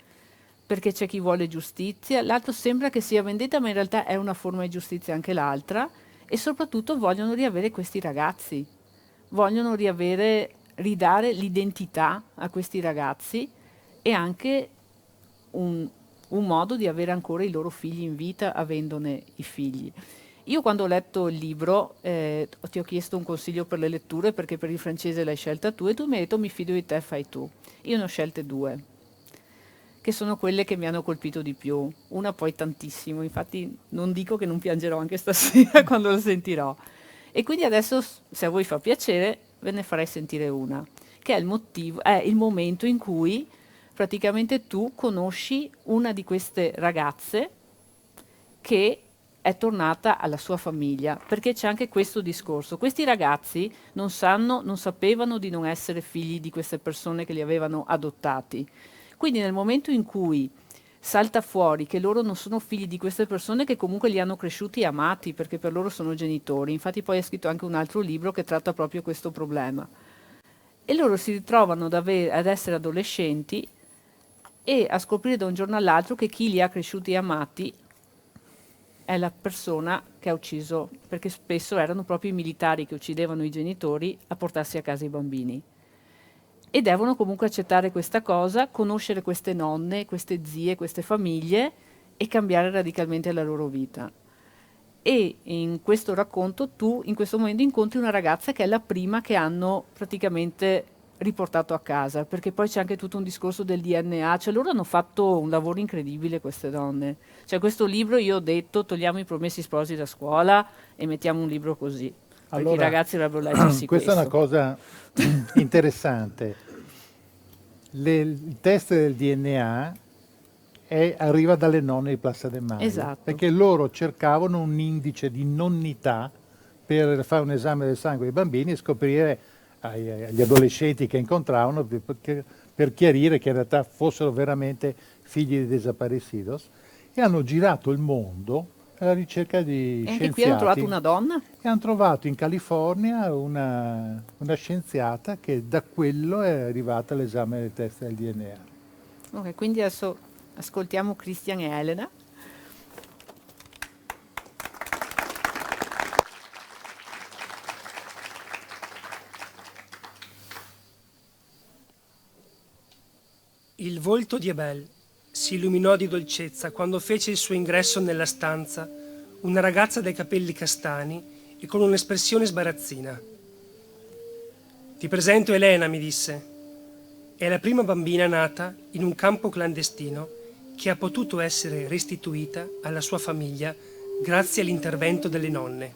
perché c'è chi vuole giustizia, l'altro sembra che sia vendetta, ma in realtà è una forma di giustizia anche l'altra, e soprattutto vogliono riavere questi ragazzi, vogliono ridare l'identità a questi ragazzi e anche un modo di avere ancora i loro figli in vita avendone i figli. Io quando ho letto il libro ti ho chiesto un consiglio per le letture perché per il francese l'hai scelta tu e tu mi hai detto mi fido di te, fai tu. Io ne ho scelte due, che sono quelle che mi hanno colpito di più. Una poi tantissimo, infatti non dico che non piangerò anche stasera quando lo sentirò. E quindi adesso, se a voi fa piacere, ve ne farei sentire una, che è il momento in cui praticamente tu conosci una di queste ragazze che è tornata alla sua famiglia, perché c'è anche questo discorso. Questi ragazzi non sapevano di non essere figli di queste persone che li avevano adottati. Quindi nel momento in cui salta fuori che loro non sono figli di queste persone che comunque li hanno cresciuti e amati, perché per loro sono genitori. Infatti poi ha scritto anche un altro libro che tratta proprio questo problema. E loro si ritrovano ad essere adolescenti e a scoprire da un giorno all'altro che chi li ha cresciuti e amati è la persona che ha ucciso, perché spesso erano proprio i militari che uccidevano i genitori a portarsi a casa i bambini. E devono comunque accettare questa cosa, conoscere queste nonne, queste zie, queste famiglie e cambiare radicalmente la loro vita. E in questo racconto tu in questo momento incontri una ragazza che è la prima che hanno praticamente riportato a casa, perché poi c'è anche tutto un discorso del DNA, cioè loro hanno fatto un lavoro incredibile queste donne. Cioè questo libro io ho detto togliamo i promessi sposi da scuola e mettiamo un libro così, perché i Allora, ragazzi dovrebbero leggersi questa è una questo. cosa interessante. Il test del DNA arriva dalle nonne di Plaza de Mayo, Esatto. perché loro cercavano un indice di nonnità per fare un esame del sangue ai bambini e scoprire agli adolescenti che incontravano per chiarire che in realtà fossero veramente figli di desaparecidos, e hanno girato il mondo alla ricerca di E anche scienziati. qui hanno trovato una donna? E hanno trovato in California una scienziata che da quello è arrivata all'esame del test del DNA. Ok, quindi adesso ascoltiamo Christian e Elena. Il volto di Abel si illuminò di dolcezza quando fece il suo ingresso nella stanza una ragazza dai capelli castani e con un'espressione sbarazzina. «Ti presento Elena», mi disse. «È la prima bambina nata in un campo clandestino che ha potuto essere restituita alla sua famiglia grazie all'intervento delle nonne».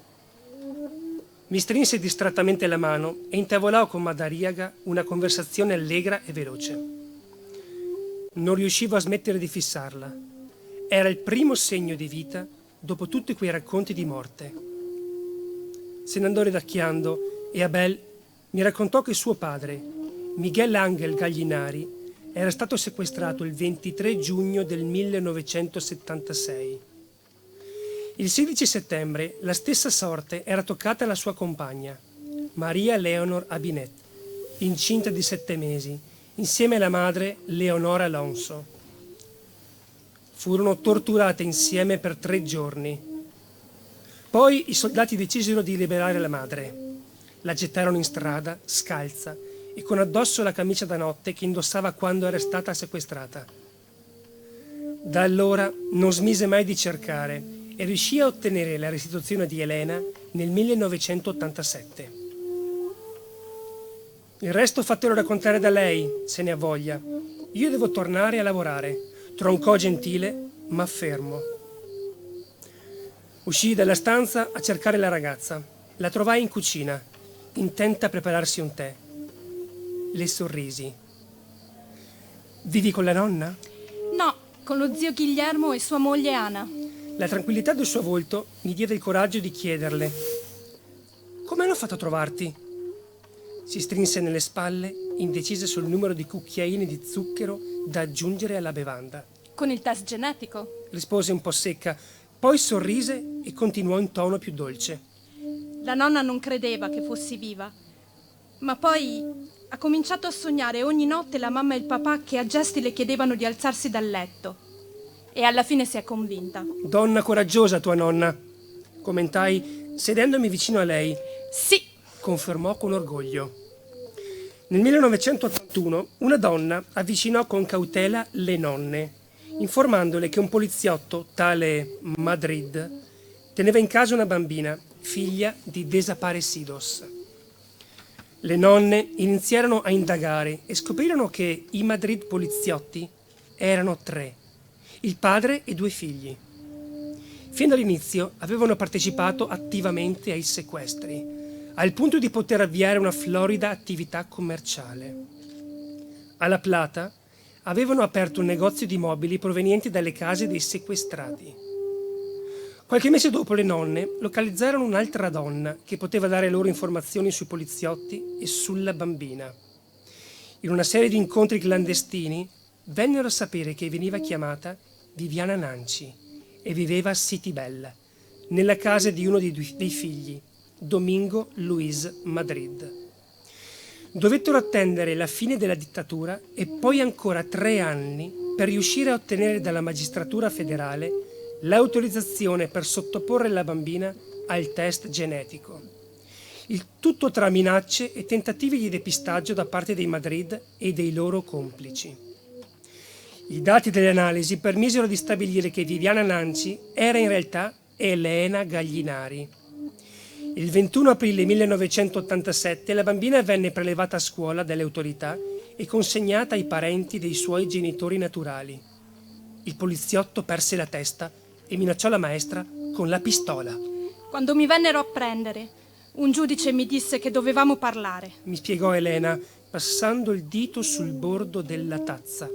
Mi strinse distrattamente la mano e intavolò con Madariaga una conversazione allegra e veloce. Non riuscivo a smettere di fissarla. Era il primo segno di vita dopo tutti quei racconti di morte. Se ne andò ridacchiando e Abel mi raccontò che suo padre, Miguel Ángel Gallinari, era stato sequestrato il 23 giugno del 1976. Il 16 settembre la stessa sorte era toccata alla sua compagna, Maria Leonor Abinet, incinta di 7 mesi, insieme alla madre Leonora Alonso. Furono torturate insieme per 3 giorni. Poi i soldati decisero di liberare la madre. La gettarono in strada, scalza, e con addosso la camicia da notte che indossava quando era stata sequestrata. Da allora non smise mai di cercare e riuscì a ottenere la restituzione di Elena nel 1987. Il resto fatelo raccontare da lei, se ne ha voglia. Io devo tornare a lavorare. Troncò gentile, ma fermo. Uscii dalla stanza a cercare la ragazza. La trovai in cucina, intenta a prepararsi un tè. Le sorrisi. Vivi con la nonna? No, con lo zio Guillermo e sua moglie Ana. La tranquillità del suo volto mi diede il coraggio di chiederle: come hanno fatto a trovarti? Si strinse nelle spalle, indecisa sul numero di cucchiaini di zucchero da aggiungere alla bevanda. Con il test genetico. Rispose un po' secca, poi sorrise e continuò in tono più dolce. La nonna non credeva che fossi viva, ma poi ha cominciato a sognare ogni notte la mamma e il papà che a gesti le chiedevano di alzarsi dal letto. E alla fine si è convinta. Donna coraggiosa tua nonna, commentai sedendomi vicino a lei. Sì, Confermò con orgoglio. Nel 1981 una donna avvicinò con cautela le nonne, informandole che un poliziotto, tale Madrid, teneva in casa una bambina, figlia di desaparecidos. Le nonne iniziarono a indagare e scoprirono che i Madrid poliziotti erano 3, il padre e 2 figli. Fin dall'inizio avevano partecipato attivamente ai sequestri, al punto di poter avviare una florida attività commerciale. A La Plata avevano aperto un negozio di mobili provenienti dalle case dei sequestrati. Qualche mese dopo le nonne localizzarono un'altra donna che poteva dare loro informazioni sui poliziotti e sulla bambina. In una serie di incontri clandestini vennero a sapere che veniva chiamata Viviana Nanci e viveva a Citibel, nella casa di uno dei figli, Domingo Luis Madrid. Dovettero attendere la fine della dittatura e poi ancora 3 anni per riuscire a ottenere dalla magistratura federale l'autorizzazione per sottoporre la bambina al test genetico. Il tutto tra minacce e tentativi di depistaggio da parte dei Madrid e dei loro complici. I dati delle analisi permisero di stabilire che Viviana Nanci era in realtà Elena Gallinari. Il 21 aprile 1987 la bambina venne prelevata a scuola dalle autorità e consegnata ai parenti dei suoi genitori naturali. Il poliziotto perse la testa e minacciò la maestra con la pistola. quando mi vennero a prendere, un giudice mi disse che dovevamo parlare. Mi spiegò Elena, passando il dito sul bordo della tazza.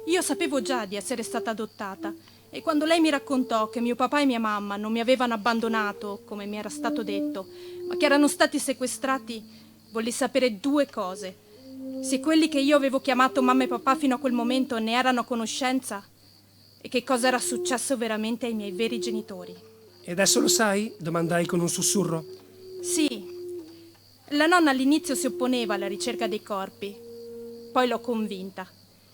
Io sapevo già di essere stata adottata e quando lei mi raccontò che mio papà e mia mamma non mi avevano abbandonato, come mi era stato detto, ma che erano stati sequestrati, volli sapere 2 cose. Se quelli che io avevo chiamato mamma e papà fino a quel momento ne erano a conoscenza e che cosa era successo veramente ai miei veri genitori. E adesso lo sai? Domandai con un sussurro. Sì, la nonna all'inizio si opponeva alla ricerca dei corpi, poi l'ho convinta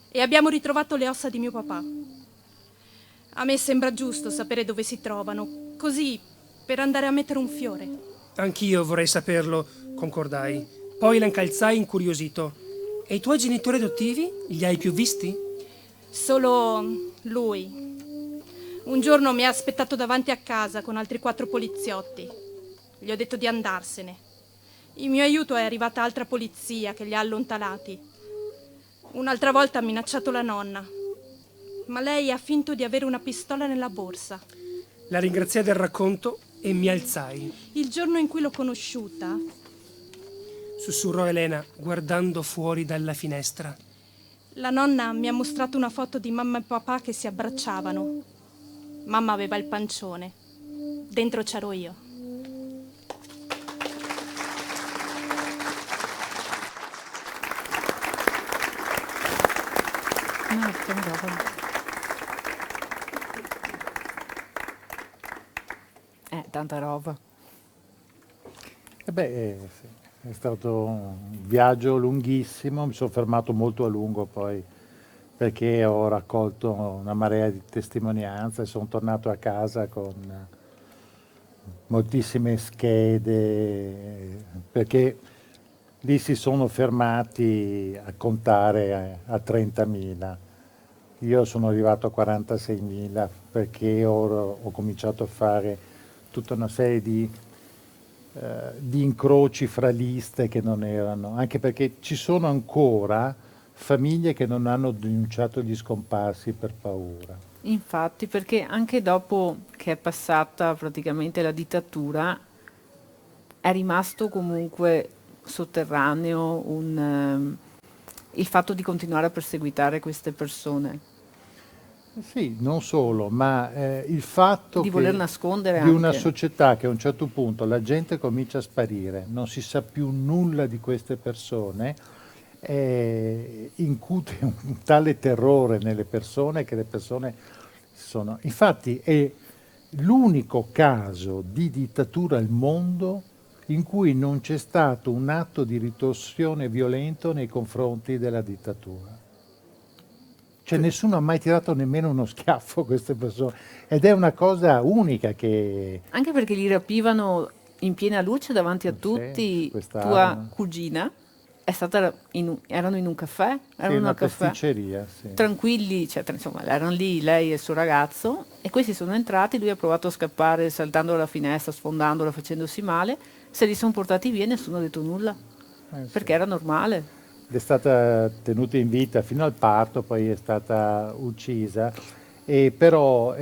e abbiamo ritrovato le ossa di mio papà. A me sembra giusto sapere dove si trovano, così per andare a mettere un fiore. Anch'io vorrei saperlo, concordai. Poi la incalzai incuriosito. E i tuoi genitori adottivi? Li hai più visti? Solo lui. Un giorno mi ha aspettato davanti a casa con altri 4 poliziotti. Gli ho detto di andarsene. In mio aiuto è arrivata altra polizia che li ha allontanati. Un'altra volta ha minacciato la nonna, ma lei ha finto di avere una pistola nella borsa. La ringraziai del racconto e mi alzai. Il giorno in cui l'ho conosciuta, Sussurrò Elena, guardando fuori dalla finestra. la nonna mi ha mostrato una foto di mamma e papà che si abbracciavano. Mamma aveva il pancione. Dentro c'ero io. Tanta roba. Sì. È stato un viaggio lunghissimo, mi sono fermato molto a lungo poi perché ho raccolto una marea di testimonianze e sono tornato a casa con moltissime schede, perché lì si sono fermati a contare a 30.000. Io sono arrivato a 46.000 perché ho cominciato a fare tutta una serie di incroci fra liste che non erano, anche perché ci sono ancora famiglie che non hanno denunciato gli scomparsi per paura. Infatti, perché anche dopo che è passata praticamente la dittatura, è rimasto comunque sotterraneo il fatto di continuare a perseguitare queste persone. Sì, non solo, ma il fatto Di che voler nascondere di una anche. società che a un certo punto la gente comincia a sparire, non si sa più nulla di queste persone, incute un tale terrore nelle persone che le persone sono... Infatti è l'unico caso di dittatura al mondo in cui non c'è stato un atto di ritorsione violento nei confronti della dittatura. Cioè nessuno ha mai tirato nemmeno uno schiaffo a queste persone ed è una cosa unica che... Anche perché li rapivano in piena luce davanti a Sì, tutti. quest'arma. Tua cugina è stata erano in un caffè, Sì, erano in una un caffè pasticceria, sì. tranquilli, cioè, insomma, erano lì lei e il suo ragazzo e questi sono entrati, lui ha provato a scappare saltando dalla finestra, sfondandola, facendosi male, se li sono portati via e nessuno ha detto nulla, Sì. perché era normale. Ed è stata tenuta in vita fino al parto, poi è stata uccisa, e però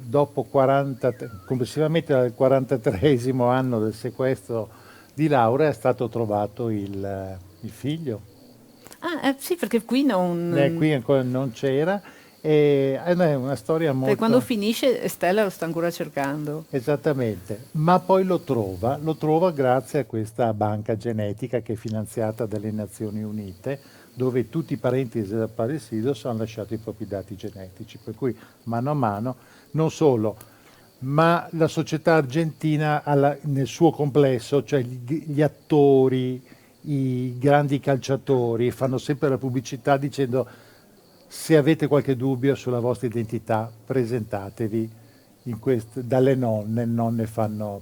dopo 40, complessivamente dal 43esimo anno del sequestro di Laura è stato trovato il figlio. Ah, sì, perché qui non... Qui ancora non c'era, e è una storia perché molto... quando finisce Stella lo sta ancora cercando. Esattamente, ma poi lo trova grazie a questa banca genetica che è finanziata dalle Nazioni Unite, dove tutti i parenti di desaparecidos hanno lasciato i propri dati genetici, per cui mano a mano, non solo, ma la società argentina nel suo complesso, cioè gli attori, i grandi calciatori, fanno sempre la pubblicità dicendo: se avete qualche dubbio sulla vostra identità, presentatevi dalle nonne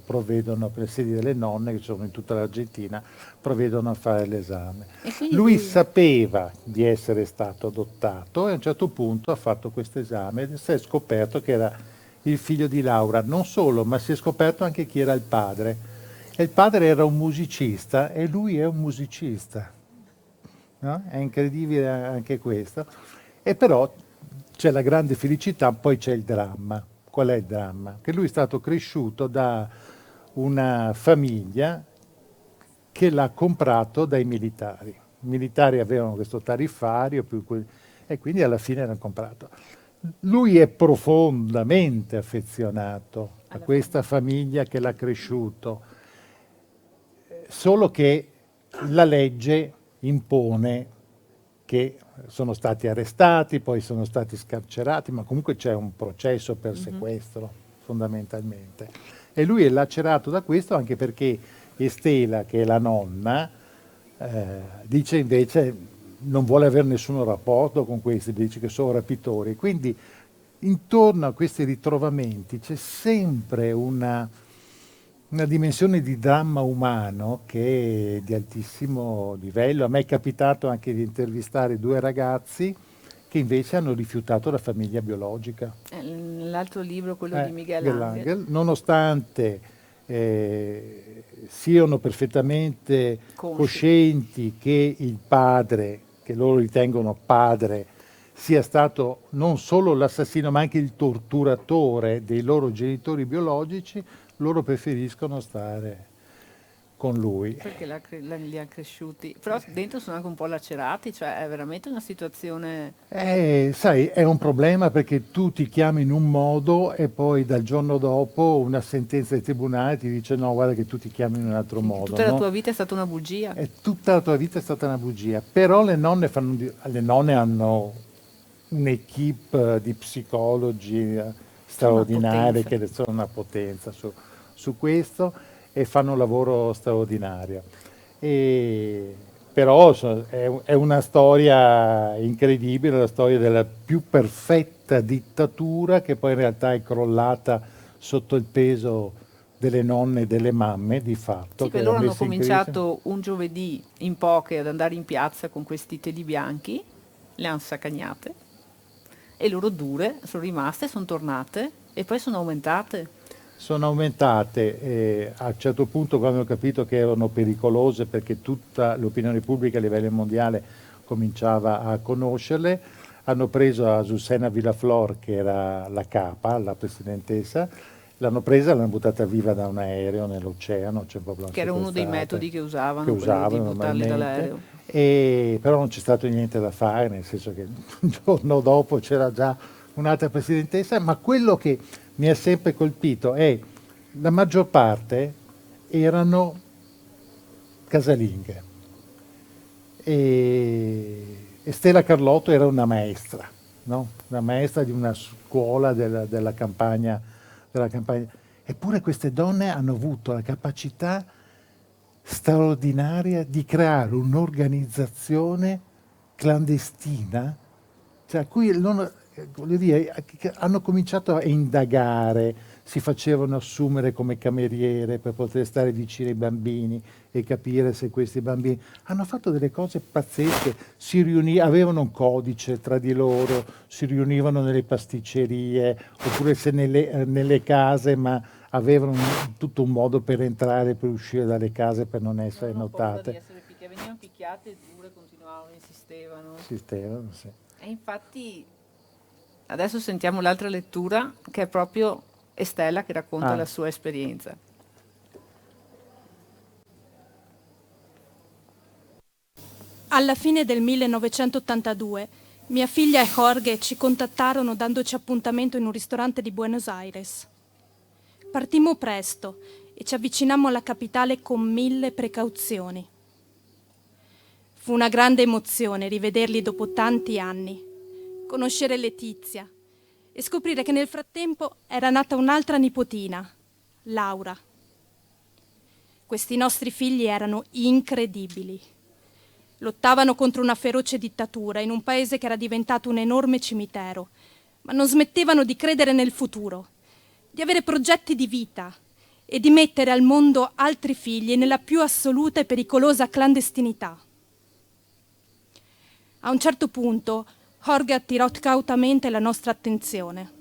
provvedono per le sedi delle nonne, che sono in tutta l'Argentina, provvedono a fare l'esame. E quindi Lui sapeva di essere stato adottato e a un certo punto ha fatto questo esame e si è scoperto che era il figlio di Laura. Non solo, ma si è scoperto anche chi era il padre. E il padre era un musicista e lui è un musicista. No? È incredibile anche questo. E però c'è la grande felicità, poi c'è il dramma. Qual è il dramma? Che lui è stato cresciuto da una famiglia che l'ha comprato dai militari. I militari avevano questo tariffario e quindi alla fine l'hanno comprato. Lui è profondamente affezionato a questa famiglia che l'ha cresciuto, solo che la legge impone che sono stati arrestati, poi sono stati scarcerati, ma comunque c'è un processo per sequestro fondamentalmente. E lui è lacerato da questo anche perché Estela, che è la nonna, dice invece non vuole avere nessun rapporto con questi, dice che sono rapitori. Quindi intorno a questi ritrovamenti c'è sempre una dimensione di dramma umano che è di altissimo livello. A me è capitato anche di intervistare due ragazzi che invece hanno rifiutato la famiglia biologica. L'altro libro, quello di Miguel Angel, nonostante siano perfettamente coscienti che il padre, che loro ritengono padre, sia stato non solo l'assassino ma anche il torturatore dei loro genitori biologici, loro preferiscono stare con lui. perché li ha cresciuti, però dentro sono anche un po' lacerati, cioè è veramente una situazione... Sai, è un problema perché tu ti chiami in un modo e poi dal giorno dopo una sentenza del tribunale ti dice no, guarda che tu ti chiami in un altro modo. Tutta la tua vita è stata una bugia. Tutta la tua vita è stata una bugia, però le nonne hanno un'equipe di psicologi straordinari che sono una potenza su questo e fanno un lavoro straordinario. Però è una storia incredibile, la storia della più perfetta dittatura che poi in realtà è crollata sotto il peso delle nonne e delle mamme, di fatto. Sì, che loro hanno cominciato un giovedì in poche ad andare in piazza con questi teli bianchi, le hanno saccagnate e loro dure sono rimaste, sono tornate e poi sono aumentate. Sono aumentate e a un certo punto, quando hanno capito che erano pericolose perché tutta l'opinione pubblica a livello mondiale cominciava a conoscerle, hanno preso Azucena Villaflor, che era la capa, la presidentessa, l'hanno presa e l'hanno buttata viva da un aereo nell'oceano. Che era uno dei metodi che usavano di buttarli dall'aereo. Però non c'è stato niente da fare, nel senso che un giorno dopo c'era già un'altra presidentessa, ma quello che mi ha sempre colpito è la maggior parte erano casalinghe e Stella Carlotto era una maestra, no? Una maestra di una scuola della campagna. Eppure queste donne hanno avuto la capacità straordinaria di creare un'organizzazione clandestina, cioè a cui voglio dire, hanno cominciato a indagare, si facevano assumere come cameriere per poter stare vicino ai bambini e capire se questi bambini hanno fatto delle cose pazzesche, avevano un codice tra di loro, si riunivano nelle pasticcerie oppure se nelle case, ma avevano tutto un modo per entrare e per uscire dalle case per non essere notate. Venivano picchiate e dure, continuavano, insistevano. Insistevano, sì. E infatti adesso sentiamo l'altra lettura, che è proprio Estella che racconta la sua esperienza. Alla fine del 1982 mia figlia e Jorge ci contattarono dandoci appuntamento in un ristorante di Buenos Aires. Partimmo presto e ci avvicinammo alla capitale con 1000 precauzioni. Fu una grande emozione rivederli dopo tanti anni, conoscere Letizia e scoprire che nel frattempo era nata un'altra nipotina, Laura. Questi nostri figli erano incredibili. Lottavano contro una feroce dittatura in un paese che era diventato un enorme cimitero, ma non smettevano di credere nel futuro, di avere progetti di vita e di mettere al mondo altri figli nella più assoluta e pericolosa clandestinità. A un certo punto Jorge attirò cautamente la nostra attenzione.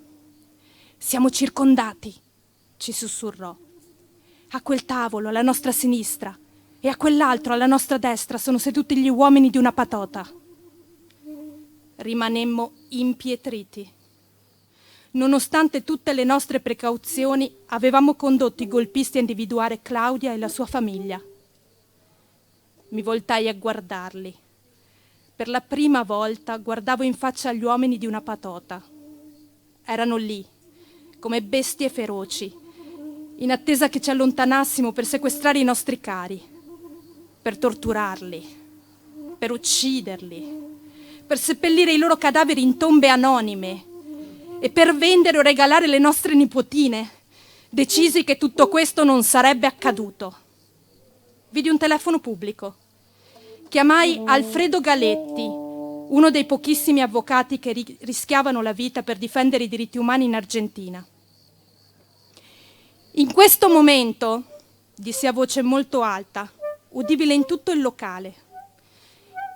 «Siamo circondati», ci sussurrò. «A quel tavolo, alla nostra sinistra, e a quell'altro, alla nostra destra, sono seduti gli uomini di una patota». Rimanemmo impietriti. Nonostante tutte le nostre precauzioni, avevamo condotto i golpisti a individuare Claudia e la sua famiglia. Mi voltai a guardarli. Per la prima volta guardavo in faccia gli uomini di una patota. Erano lì, come bestie feroci, in attesa che ci allontanassimo per sequestrare i nostri cari, per torturarli, per ucciderli, per seppellire i loro cadaveri in tombe anonime e per vendere o regalare le nostre nipotine, decisi che tutto questo non sarebbe accaduto. Vidi un telefono pubblico. Chiamai Alfredo Galetti, uno dei pochissimi avvocati che rischiavano la vita per difendere i diritti umani in Argentina. «In questo momento», dissi a voce molto alta, udibile in tutto il locale,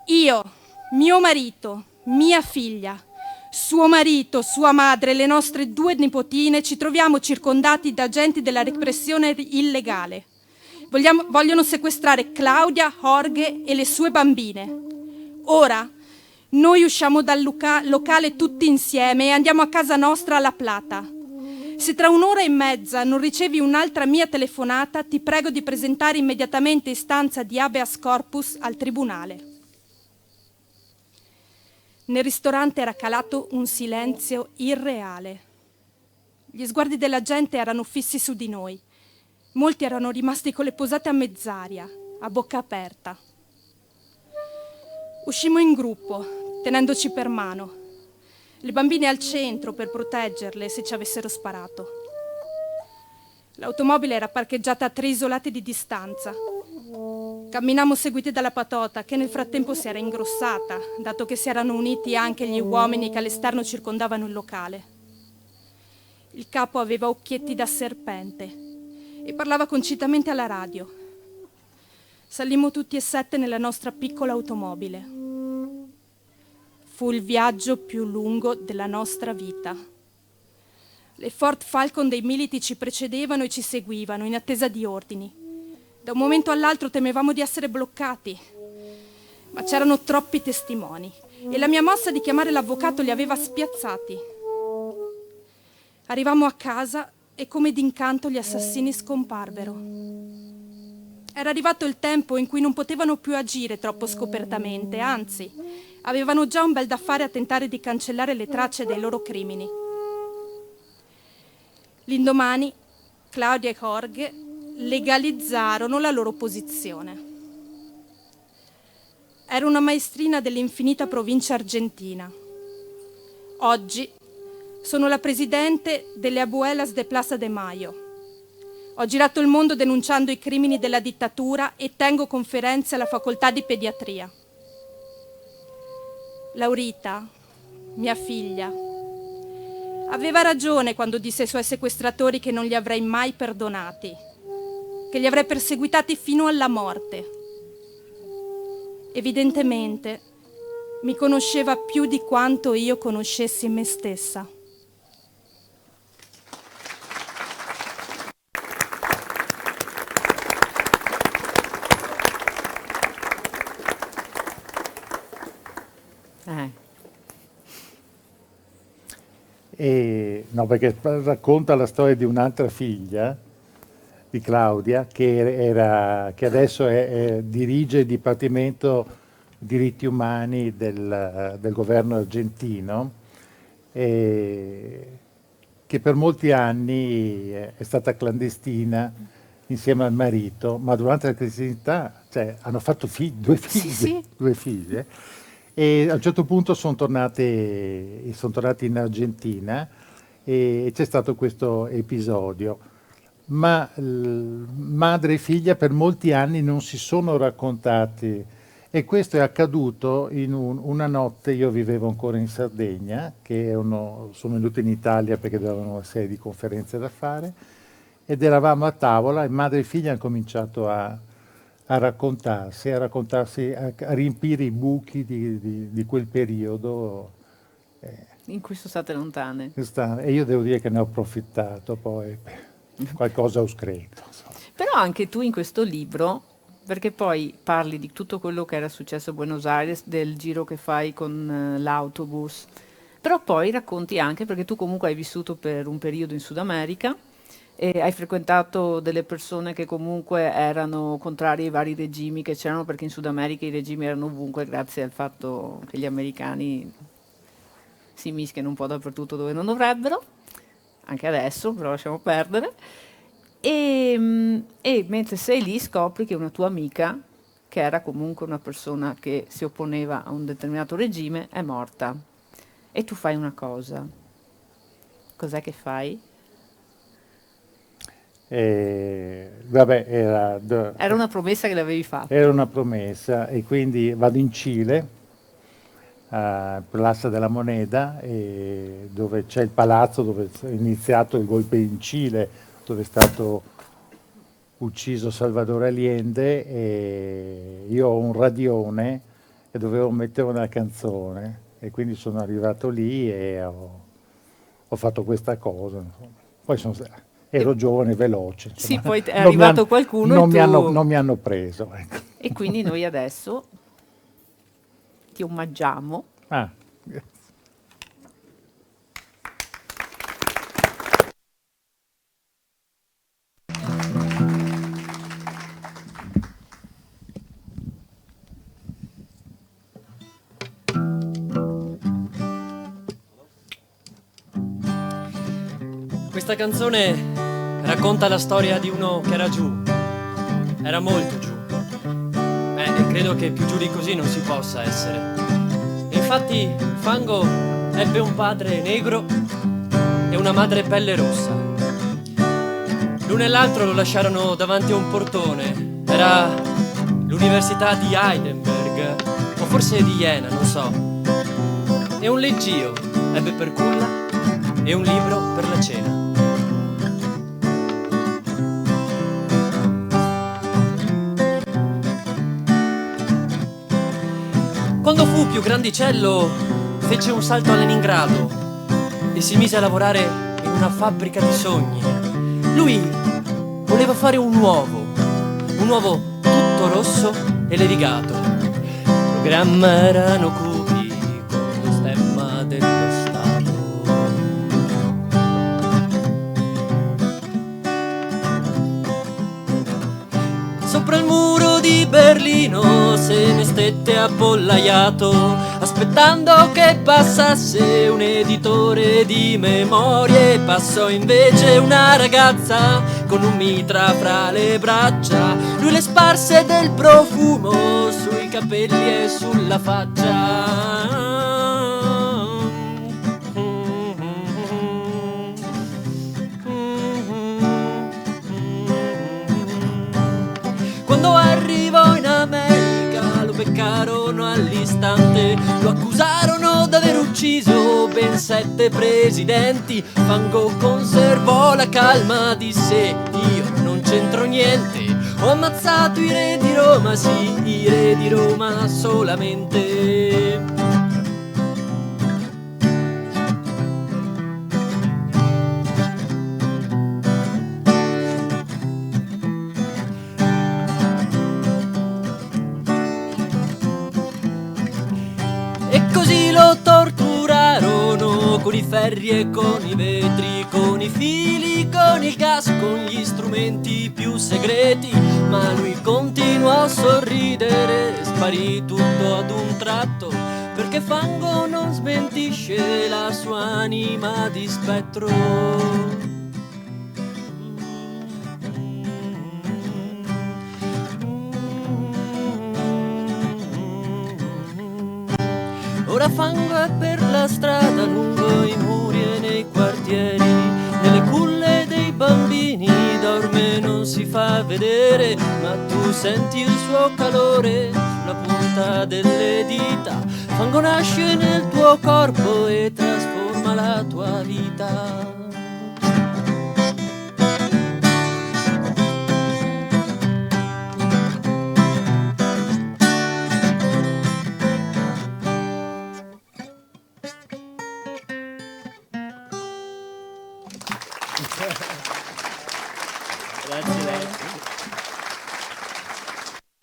«io, mio marito, mia figlia, suo marito, sua madre e le nostre 2 nipotine ci troviamo circondati da agenti della repressione illegale. Vogliono sequestrare Claudia, Jorge e le sue bambine. Ora noi usciamo dal locale tutti insieme e andiamo a casa nostra a La Plata. Se tra 1 ora e mezza non ricevi un'altra mia telefonata, ti prego di presentare immediatamente istanza di habeas corpus al tribunale». Nel ristorante era calato un silenzio irreale. Gli sguardi della gente erano fissi su di noi. Molti erano rimasti con le posate a mezz'aria, a bocca aperta. Uscimmo in gruppo, tenendoci per mano. Le bambine al centro per proteggerle se ci avessero sparato. L'automobile era parcheggiata a 3 isolati di distanza. Camminammo seguiti dalla patota, che nel frattempo si era ingrossata, dato che si erano uniti anche gli uomini che all'esterno circondavano il locale. Il capo aveva occhietti da serpente e parlava concitamente alla radio. Salimmo tutti e 7 nella nostra piccola automobile. Fu il viaggio più lungo della nostra vita. Le Ford Falcon dei militi ci precedevano e ci seguivano in attesa di ordini. Da un momento all'altro temevamo di essere bloccati, ma c'erano troppi testimoni e la mia mossa di chiamare l'avvocato li aveva spiazzati. Arrivammo a casa e come d'incanto gli assassini scomparvero. Era arrivato il tempo in cui non potevano più agire troppo scopertamente, anzi, avevano già un bel da fare a tentare di cancellare le tracce dei loro crimini. L'indomani, Claudia e Jorge legalizzarono la loro posizione. Era una maestrina dell'infinita provincia argentina. Oggi sono la presidente delle Abuelas de Plaza de Mayo. Ho girato il mondo denunciando i crimini della dittatura e tengo conferenze alla facoltà di pediatria. Laurita, mia figlia, aveva ragione quando disse ai suoi sequestratori che non li avrei mai perdonati, che li avrei perseguitati fino alla morte. Evidentemente mi conosceva più di quanto io conoscessi me stessa. No, perché racconta la storia di un'altra figlia, di Claudia, che adesso dirige il Dipartimento Diritti Umani del governo argentino, e che per molti anni è stata clandestina insieme al marito, ma durante la clandestinità, cioè, hanno fatto due figlie. E a un certo punto sono tornati in Argentina e c'è stato questo episodio. Ma madre e figlia per molti anni non si sono raccontati, e questo è accaduto in una notte. Io vivevo ancora in Sardegna, sono venuto in Italia perché avevano una serie di conferenze da fare, ed eravamo a tavola e madre e figlia hanno cominciato a raccontarsi, a riempire i buchi di quel periodo. In cui sono state lontane. E io devo dire che ne ho approfittato, poi qualcosa ho scritto. Però anche tu in questo libro, perché poi parli di tutto quello che era successo a Buenos Aires, del giro che fai con l'autobus, però poi racconti anche, perché tu comunque hai vissuto per un periodo in Sud America, e hai frequentato delle persone che comunque erano contrarie ai vari regimi che c'erano, perché in Sud America i regimi erano ovunque grazie al fatto che gli americani si mischiano un po' dappertutto dove non dovrebbero, anche adesso, però lasciamo perdere. E mentre sei lì scopri che una tua amica, che era comunque una persona che si opponeva a un determinato regime, è morta. E tu fai una cosa. Cos'è che fai? Vabbè, Era una promessa che l'avevi fatta. Era una promessa, e quindi vado in Cile, a Plaza de la Moneda, dove c'è il palazzo dove è iniziato il golpe in Cile, dove è stato ucciso Salvador Allende, e io ho un radione e dovevo mettere una canzone, e quindi sono arrivato lì e ho fatto questa cosa. Poi ero giovane, veloce. Insomma. Sì, poi è arrivato qualcuno non mi hanno preso. Ecco. E quindi noi adesso ti omaggiamo. Questa canzone racconta la storia di uno che era giù, era molto giù, e credo che più giù di così non si possa essere. E infatti il Fango ebbe un padre negro e una madre pelle rossa. L'uno e l'altro lo lasciarono davanti a un portone, era l'università di Heidelberg, o forse di Jena, non so. E un leggio ebbe per culla e un libro per la cena. Quando fu più grandicello fece un salto a Leningrado e si mise a lavorare in una fabbrica di sogni. Lui voleva fare un uovo tutto rosso e levigato. Il programma erano cubi con lo stemma dello Stato. Sopra il muro di Berlino se ne stette appollaiato, aspettando che passasse un editore di memorie. Passò invece una ragazza con un mitra fra le braccia. Lui le sparse del profumo sui capelli capelli e sulla faccia. Quando arrivò in America lo beccarono all'istante, lo accusarono d'aver ucciso ben 7 presidenti. Fango conservò la calma, disse io non c'entro niente, ho ammazzato i re di Roma, sì, i re di Roma solamente. E così lo torturarono con i ferri e con i vetri, con i fili, con il gas, con gli strumenti più segreti. Ma lui continuò a sorridere, sparì tutto ad un tratto, perché Fango non smentisce la sua anima di spettro. Ora Fango è per la strada, lungo i muri e nei quartieri, nelle culle dei bambini dorme, non si fa vedere, ma tu senti il suo calore sulla punta delle dita. Fango nasce nel tuo corpo e trasforma la tua vita.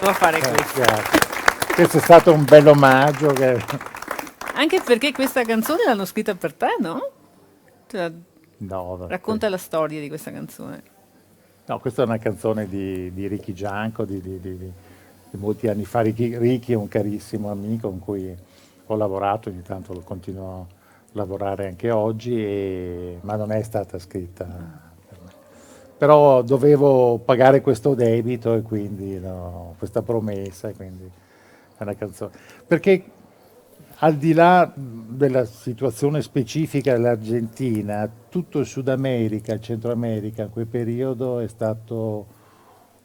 Devo fare questo. Grazie. Questo è stato un bel omaggio. Anche perché questa canzone l'hanno scritta per te, no? Cioè, No, racconta la storia di questa canzone. no, questa è una canzone di Ricky Gianco di molti anni fa. Ricky è un carissimo amico con cui ho lavorato, ogni tanto lo continuo a lavorare anche oggi, ma non è stata scritta per me. Però dovevo pagare questo debito e quindi questa promessa, e quindi è una canzone. Perché al di là della situazione specifica dell'Argentina, tutto il Sud America, il Centro America in quel periodo è stato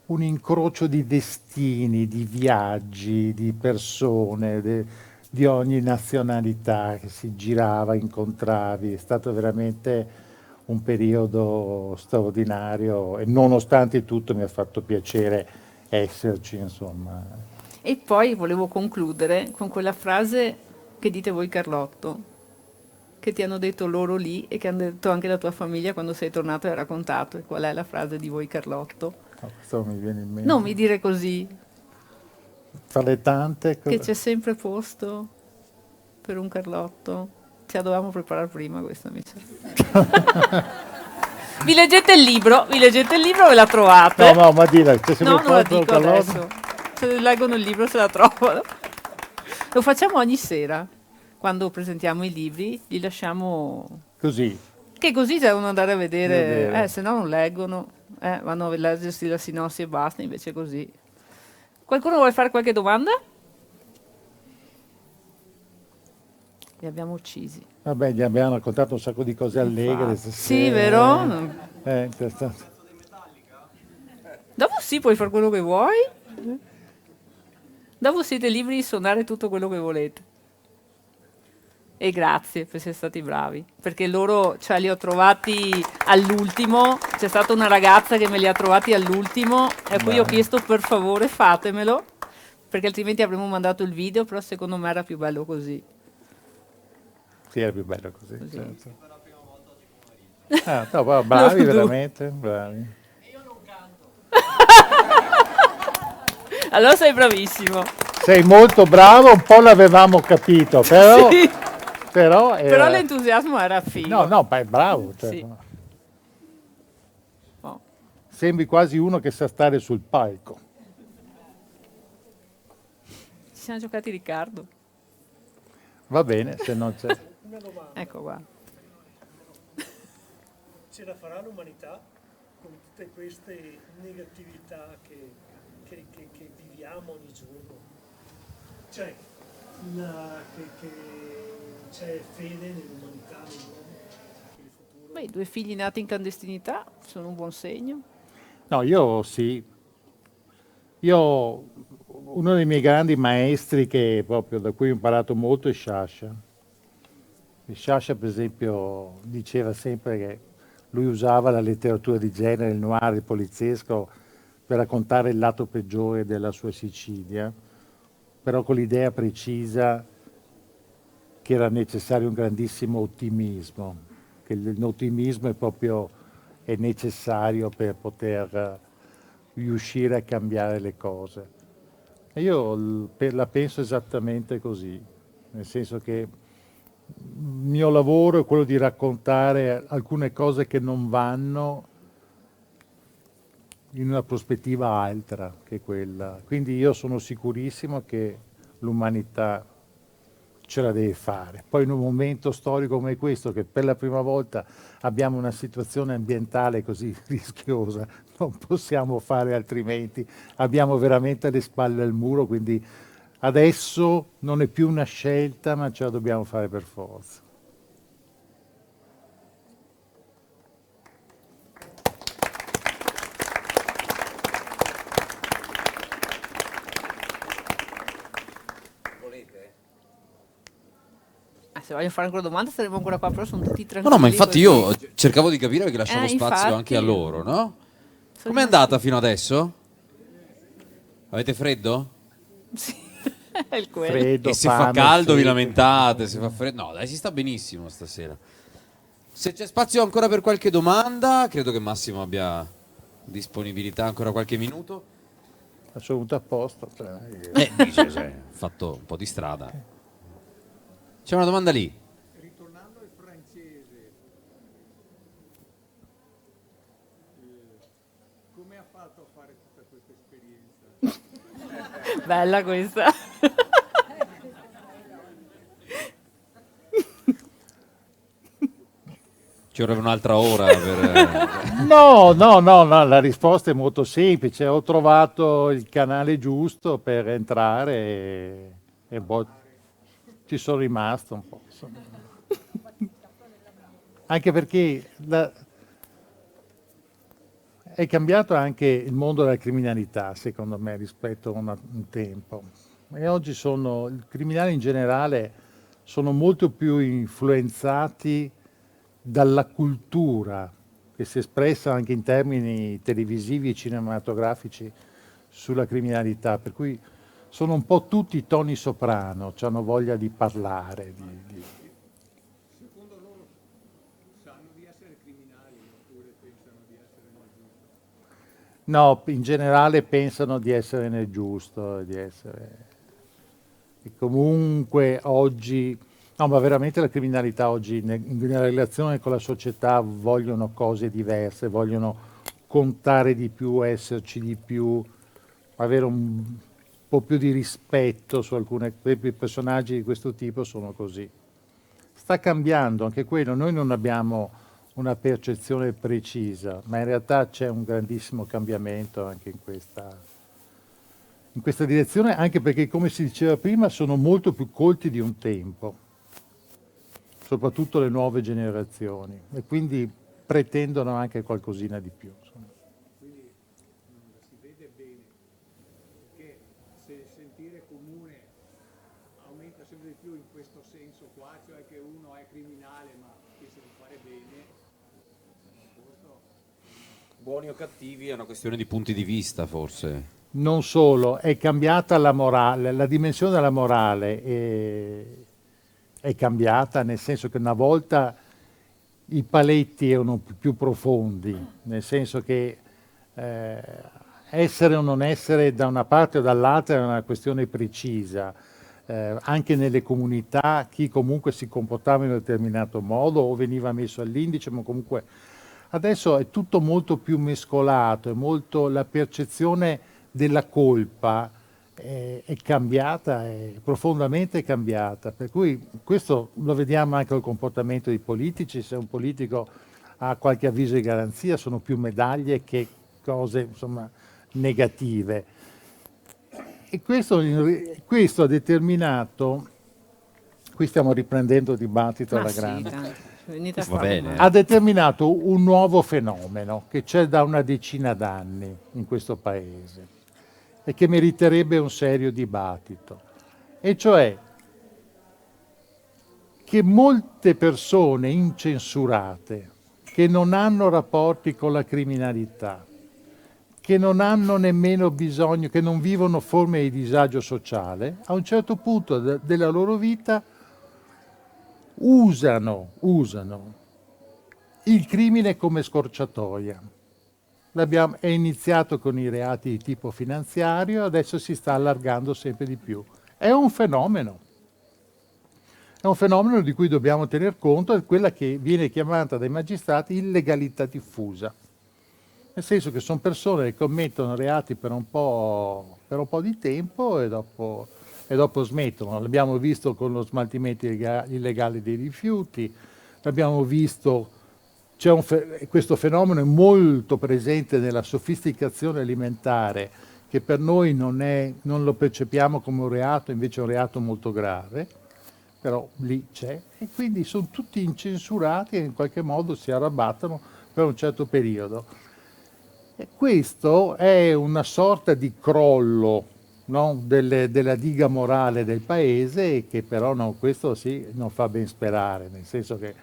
un incrocio di destini, di viaggi, di persone, di ogni nazionalità che si girava, incontravi. È stato veramente un periodo straordinario e nonostante tutto mi ha fatto piacere esserci, insomma. E poi volevo concludere con quella frase che dite voi, Carlotto, che ti hanno detto loro lì e che hanno detto anche la tua famiglia quando sei tornato e hai raccontato. E qual è la frase di voi, Carlotto? No, questo non mi viene in mente. Non mi dire così, Tra le tante che c'è sempre posto per un Carlotto. Ce la dovevamo preparare prima questa, mi sa. Vi leggete il libro, ve la trovate. No, ma dilla, c'è sempre No, non la posto, dico Carlotta? adesso. Se leggono il libro se la trovano. Lo facciamo ogni sera. Quando presentiamo i libri, li lasciamo... Così. Che così devono andare a vedere, Vedere. se no non leggono. Vanno a leggersi la sinossi e basta, invece così. Qualcuno vuole fare qualche domanda? Li abbiamo uccisi. Vabbè, gli abbiamo raccontato un sacco di cose allegre. Sì, vero? Interessante. Dopo sì, puoi fare quello che vuoi. Dopo siete liberi di suonare tutto quello che volete. E grazie per essere stati bravi. Perché loro, cioè, li ho trovati all'ultimo. C'è stata una ragazza che me li ha trovati all'ultimo e a cui ho chiesto per favore fatemelo. Perché altrimenti avremmo mandato il video, però secondo me era più bello così. Sì, era più bello così. Così. Certo. No, bravi, No, tu. veramente, bravi. Allora sei bravissimo. Sei molto bravo, un po' l'avevamo capito, però... Sì. Però, Però l'entusiasmo era figo. No, ma è bravo. Cioè, Sì. no. Oh. Sembri quasi uno che sa stare sul palco. Ci siamo giocati Riccardo. Va bene, se non c'è... Una domanda. Ecco qua. Ce la farà l'umanità con tutte queste negatività che viviamo ogni giorno? Cioè, che c'è fede nell'umanità, nell'uomo, nel futuro. Beh, 2 figli nati in clandestinità sono un buon segno. No, io sì. Io, uno dei miei grandi maestri che proprio da cui ho imparato molto è Sciascia. E Sciascia, per esempio, diceva sempre che lui usava la letteratura di genere, il noir, il poliziesco, per raccontare il lato peggiore della sua Sicilia, però con l'idea precisa che era necessario un grandissimo ottimismo, che l'ottimismo è necessario per poter riuscire a cambiare le cose. E io la penso esattamente così, nel senso che il mio lavoro è quello di raccontare alcune cose che non vanno in una prospettiva altra che quella. Quindi io sono sicurissimo che l'umanità ce la deve fare. Poi in un momento storico come questo, che per la prima volta abbiamo una situazione ambientale così rischiosa, non possiamo fare altrimenti. Abbiamo veramente le spalle al muro, quindi adesso non è più una scelta, ma ce la dobbiamo fare per forza. Se voglio fare ancora domande saremo ancora qua, però sono tutti No, tranquilli. no, ma infatti così. io cercavo di capire perché lasciamo spazio infatti. anche a loro, no? Sono Com'è andata fino adesso? Avete freddo? Sì, è il quello. Freddo, E se fa fame, caldo vi freddo. lamentate, se fa freddo... No, dai, si sta benissimo stasera. Se c'è spazio ancora per qualche domanda, credo che Massimo abbia disponibilità ancora qualche minuto. Sono venuto apposta. Dice, cioè, ho fatto un po' di strada. C'è una domanda lì. Ritornando al francese, come ha fatto a fare tutta questa esperienza? Bella questa. Ci vorrebbe un'altra ora per... No, la risposta è molto semplice. Ho trovato il canale giusto per entrare e ci sono rimasto un po'. Insomma. Anche perché è cambiato anche il mondo della criminalità, secondo me, rispetto a un tempo. E oggi i criminali in generale sono molto più influenzati dalla cultura che si è espressa anche in termini televisivi e cinematografici sulla criminalità, per cui sono un po' tutti toni soprano, hanno voglia di parlare. Secondo loro sanno di essere criminali oppure pensano di essere nel giusto? No, in generale pensano di essere nel giusto, e comunque oggi... No, ma veramente la criminalità oggi, nella relazione con la società, vogliono cose diverse, vogliono contare di più, esserci di più, avere un po' più di rispetto su alcuni personaggi di questo tipo sono così. Sta cambiando anche quello, noi non abbiamo una percezione precisa, ma in realtà c'è un grandissimo cambiamento anche in questa direzione, anche perché, come si diceva prima, sono molto più colti di un tempo, soprattutto le nuove generazioni, e quindi pretendono anche qualcosina di più. Insomma. Quindi non la si vede bene, perché se il sentire comune aumenta sempre di più in questo senso qua, cioè che uno è criminale ma pensa di fare bene, Buoni o cattivi è una questione di punti di vista, forse. Non solo, è cambiata la morale, la dimensione della morale è cambiata, nel senso che una volta i paletti erano più profondi, nel senso che essere o non essere da una parte o dall'altra era una questione precisa. Anche nelle comunità chi comunque si comportava in un determinato modo o veniva messo all'indice, ma comunque adesso è tutto molto più mescolato, la percezione della colpa è cambiata, è profondamente cambiata, per cui questo lo vediamo anche nel comportamento dei politici. Se un politico ha qualche avviso di garanzia sono più medaglie che cose, insomma, negative. E questo ha determinato, qui stiamo riprendendo il dibattito alla Sì, grande, tanto. Venite a Va farlo bene. male. ha determinato un nuovo fenomeno che c'è da una decina d'anni in questo paese e che meriterebbe un serio dibattito, e cioè che molte persone incensurate, che non hanno rapporti con la criminalità, che non hanno nemmeno bisogno, che non vivono forme di disagio sociale, a un certo punto della loro vita usano il crimine come scorciatoia. È iniziato con i reati di tipo finanziario, adesso si sta allargando sempre di più. È un fenomeno di cui dobbiamo tener conto, è quella che viene chiamata dai magistrati illegalità diffusa. Nel senso che sono persone che commettono reati per un po' di tempo e dopo smettono. L'abbiamo visto con lo smaltimento illegale dei rifiuti, l'abbiamo visto, questo fenomeno è molto presente nella sofisticazione alimentare, che per noi non lo percepiamo come un reato, invece è un reato molto grave, però lì c'è, e quindi sono tutti incensurati e in qualche modo si arrabattano per un certo periodo. E questo è una sorta di crollo, no, della diga morale del paese, che però questo sì, non fa ben sperare, nel senso che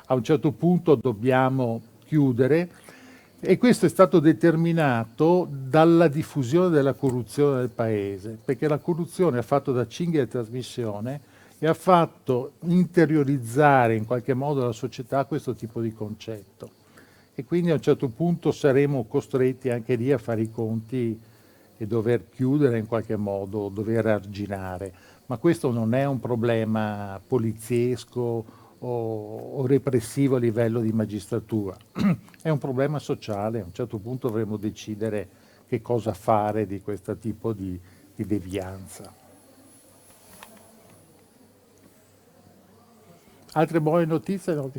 a un certo punto dobbiamo chiudere, e questo è stato determinato dalla diffusione della corruzione nel paese, perché la corruzione ha fatto da cinghia di trasmissione e ha fatto interiorizzare in qualche modo la società questo tipo di concetto. E quindi a un certo punto saremo costretti anche lì a fare i conti e dover chiudere in qualche modo, dover arginare. Ma questo non è un problema poliziesco o repressivo a livello di magistratura, è un problema sociale. A un certo punto dovremo decidere che cosa fare di questo tipo di devianza. Altre buone notizie? No?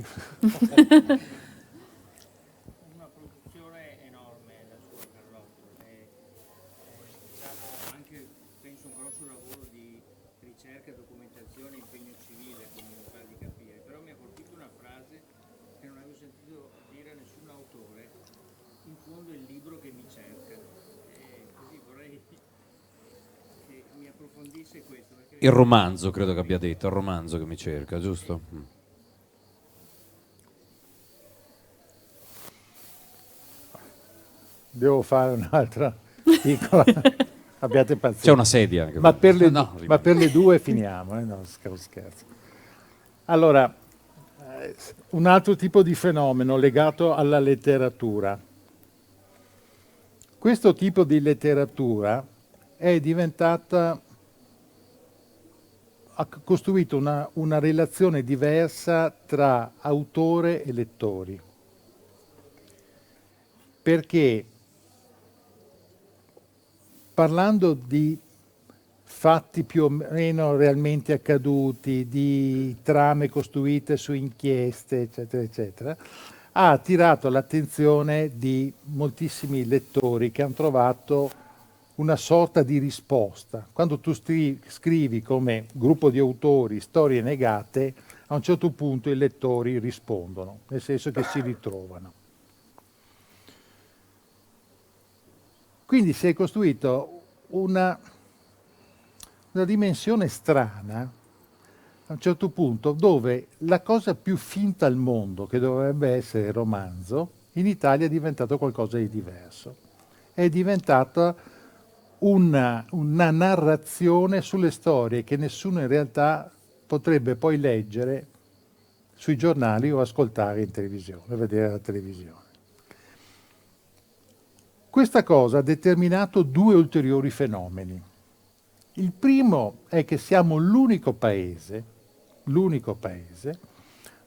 Il romanzo, credo che abbia detto, il romanzo che mi cerca, giusto? Devo fare un'altra piccola... Abbiate pazienza. C'è una sedia. Anche Ma per le 2 finiamo, no, scherzo. Allora, un altro tipo di fenomeno legato alla letteratura. Questo tipo di letteratura ha costruito una relazione diversa tra autore e lettori, perché parlando di fatti più o meno realmente accaduti, di trame costruite su inchieste, eccetera, eccetera, ha attirato l'attenzione di moltissimi lettori che hanno trovato una sorta di risposta. Quando tu scrivi come gruppo di autori storie negate, a un certo punto i lettori rispondono, nel senso che si ritrovano. Quindi si è costruito una dimensione strana, a un certo punto, dove la cosa più finta al mondo, che dovrebbe essere il romanzo, in Italia è diventato qualcosa di diverso. È diventata una narrazione sulle storie che nessuno in realtà potrebbe poi leggere sui giornali o ascoltare in televisione, vedere la televisione. Questa cosa ha determinato 2 ulteriori fenomeni. Il primo è che siamo l'unico paese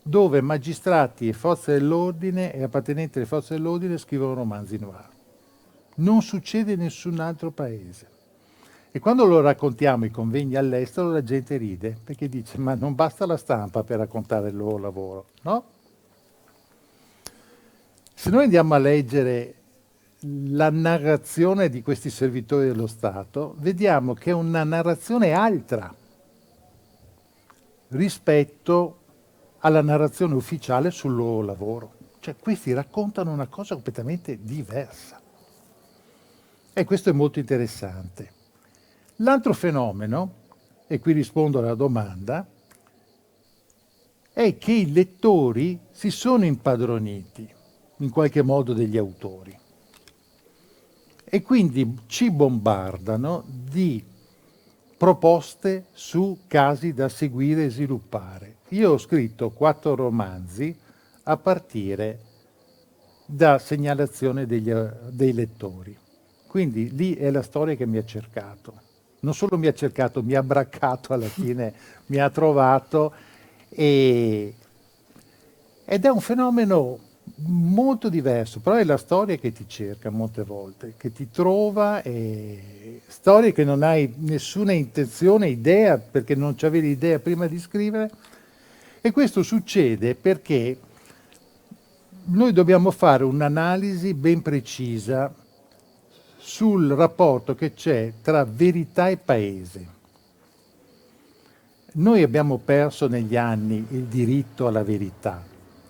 dove magistrati e forze dell'ordine e appartenenti alle forze dell'ordine scrivono romanzi noir. Non succede in nessun altro paese. E quando lo raccontiamo ai convegni all'estero, la gente ride, perché dice: ma non basta la stampa per raccontare il loro lavoro, no? Se noi andiamo a leggere la narrazione di questi servitori dello Stato, vediamo che è una narrazione altra rispetto alla narrazione ufficiale sul loro lavoro. Cioè questi raccontano una cosa completamente diversa. E questo è molto interessante. L'altro fenomeno, e qui rispondo alla domanda, è che i lettori si sono impadroniti in qualche modo degli autori e quindi ci bombardano di proposte su casi da seguire e sviluppare. Io ho scritto 4 romanzi a partire da segnalazione dei lettori. Quindi lì è la storia che mi ha cercato. Non solo mi ha cercato, mi ha braccato alla fine, mi ha trovato ed è un fenomeno molto diverso, però è la storia che ti cerca molte volte, che ti trova, e storie che non hai nessuna intenzione, idea, perché non c'avevi idea prima di scrivere. E questo succede perché noi dobbiamo fare un'analisi ben precisa sul rapporto che c'è tra verità e paese. Noi abbiamo perso negli anni il diritto alla verità,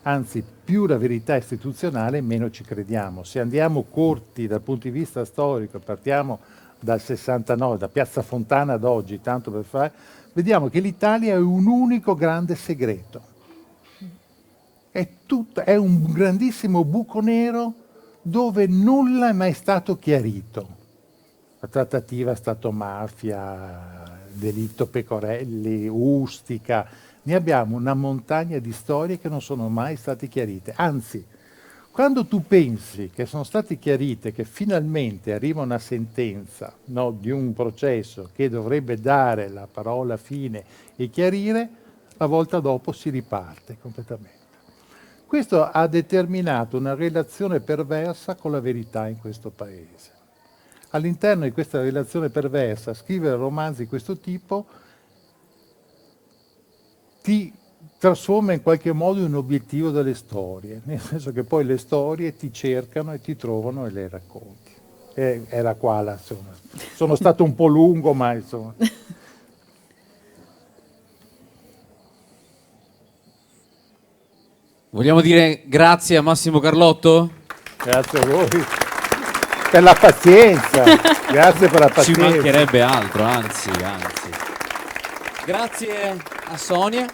anzi più la verità è istituzionale meno ci crediamo. Se andiamo corti dal punto di vista storico, partiamo dal 69, da Piazza Fontana ad oggi, tanto per fare, vediamo che l'Italia è un unico grande segreto. È un grandissimo buco nero dove nulla è mai stato chiarito. La trattativa Stato-mafia, delitto Pecorelli, Ustica, ne abbiamo una montagna di storie che non sono mai state chiarite. Anzi, quando tu pensi che sono state chiarite, che finalmente arriva una sentenza, no, di un processo che dovrebbe dare la parola fine e chiarire, la volta dopo si riparte completamente. Questo ha determinato una relazione perversa con la verità in questo paese. All'interno di questa relazione perversa, scrivere romanzi di questo tipo ti trasforma in qualche modo in un obiettivo delle storie, nel senso che poi le storie ti cercano e ti trovano e le racconti. Era qua, insomma. Sono stato un po' lungo, ma insomma. Vogliamo dire grazie a Massimo Carlotto? Grazie a voi per la pazienza. Grazie per la pazienza. Ci mancherebbe altro, anzi. Grazie a Sonia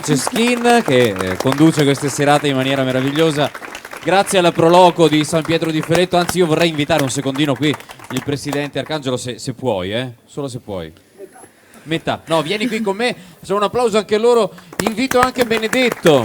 Ceschin che conduce queste serate in maniera meravigliosa. Grazie alla Proloco di San Pietro di Ferretto. Anzi, io vorrei invitare un secondino qui il presidente Arcangelo, se puoi, solo se puoi. Metà. No, vieni qui con me. Facciamo un applauso anche a loro. Invito anche Benedetto.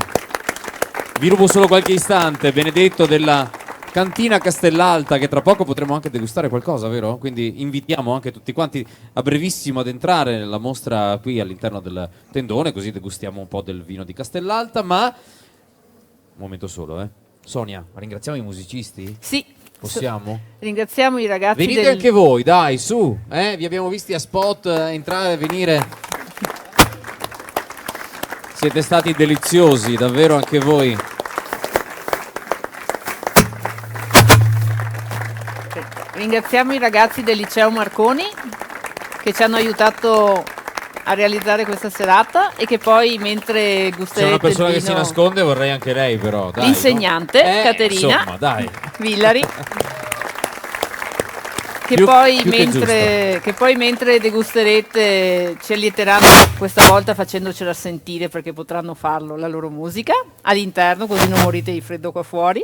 Vi rubo solo qualche istante. Benedetto della Cantina Castellalta, che tra poco potremo anche degustare qualcosa, vero? Quindi invitiamo anche tutti quanti a brevissimo ad entrare nella mostra qui all'interno del tendone, così degustiamo un po' del vino di Castellalta, ma un momento solo, Sonia, ringraziamo i musicisti? Sì. Possiamo? Ringraziamo i ragazzi. Venite anche voi, dai, su, vi abbiamo visti a spot entrare e venire. Siete stati deliziosi, davvero anche voi. Ringraziamo i ragazzi del Liceo Marconi che ci hanno aiutato a realizzare questa serata e che poi mentre gusterete c'è una persona il che vino, si nasconde, vorrei anche lei però, dai, l'insegnante no? Caterina, insomma, dai. Villari che poi mentre degusterete ci allieteranno questa volta facendocela sentire, perché potranno farlo la loro musica all'interno, così non morite di freddo qua fuori.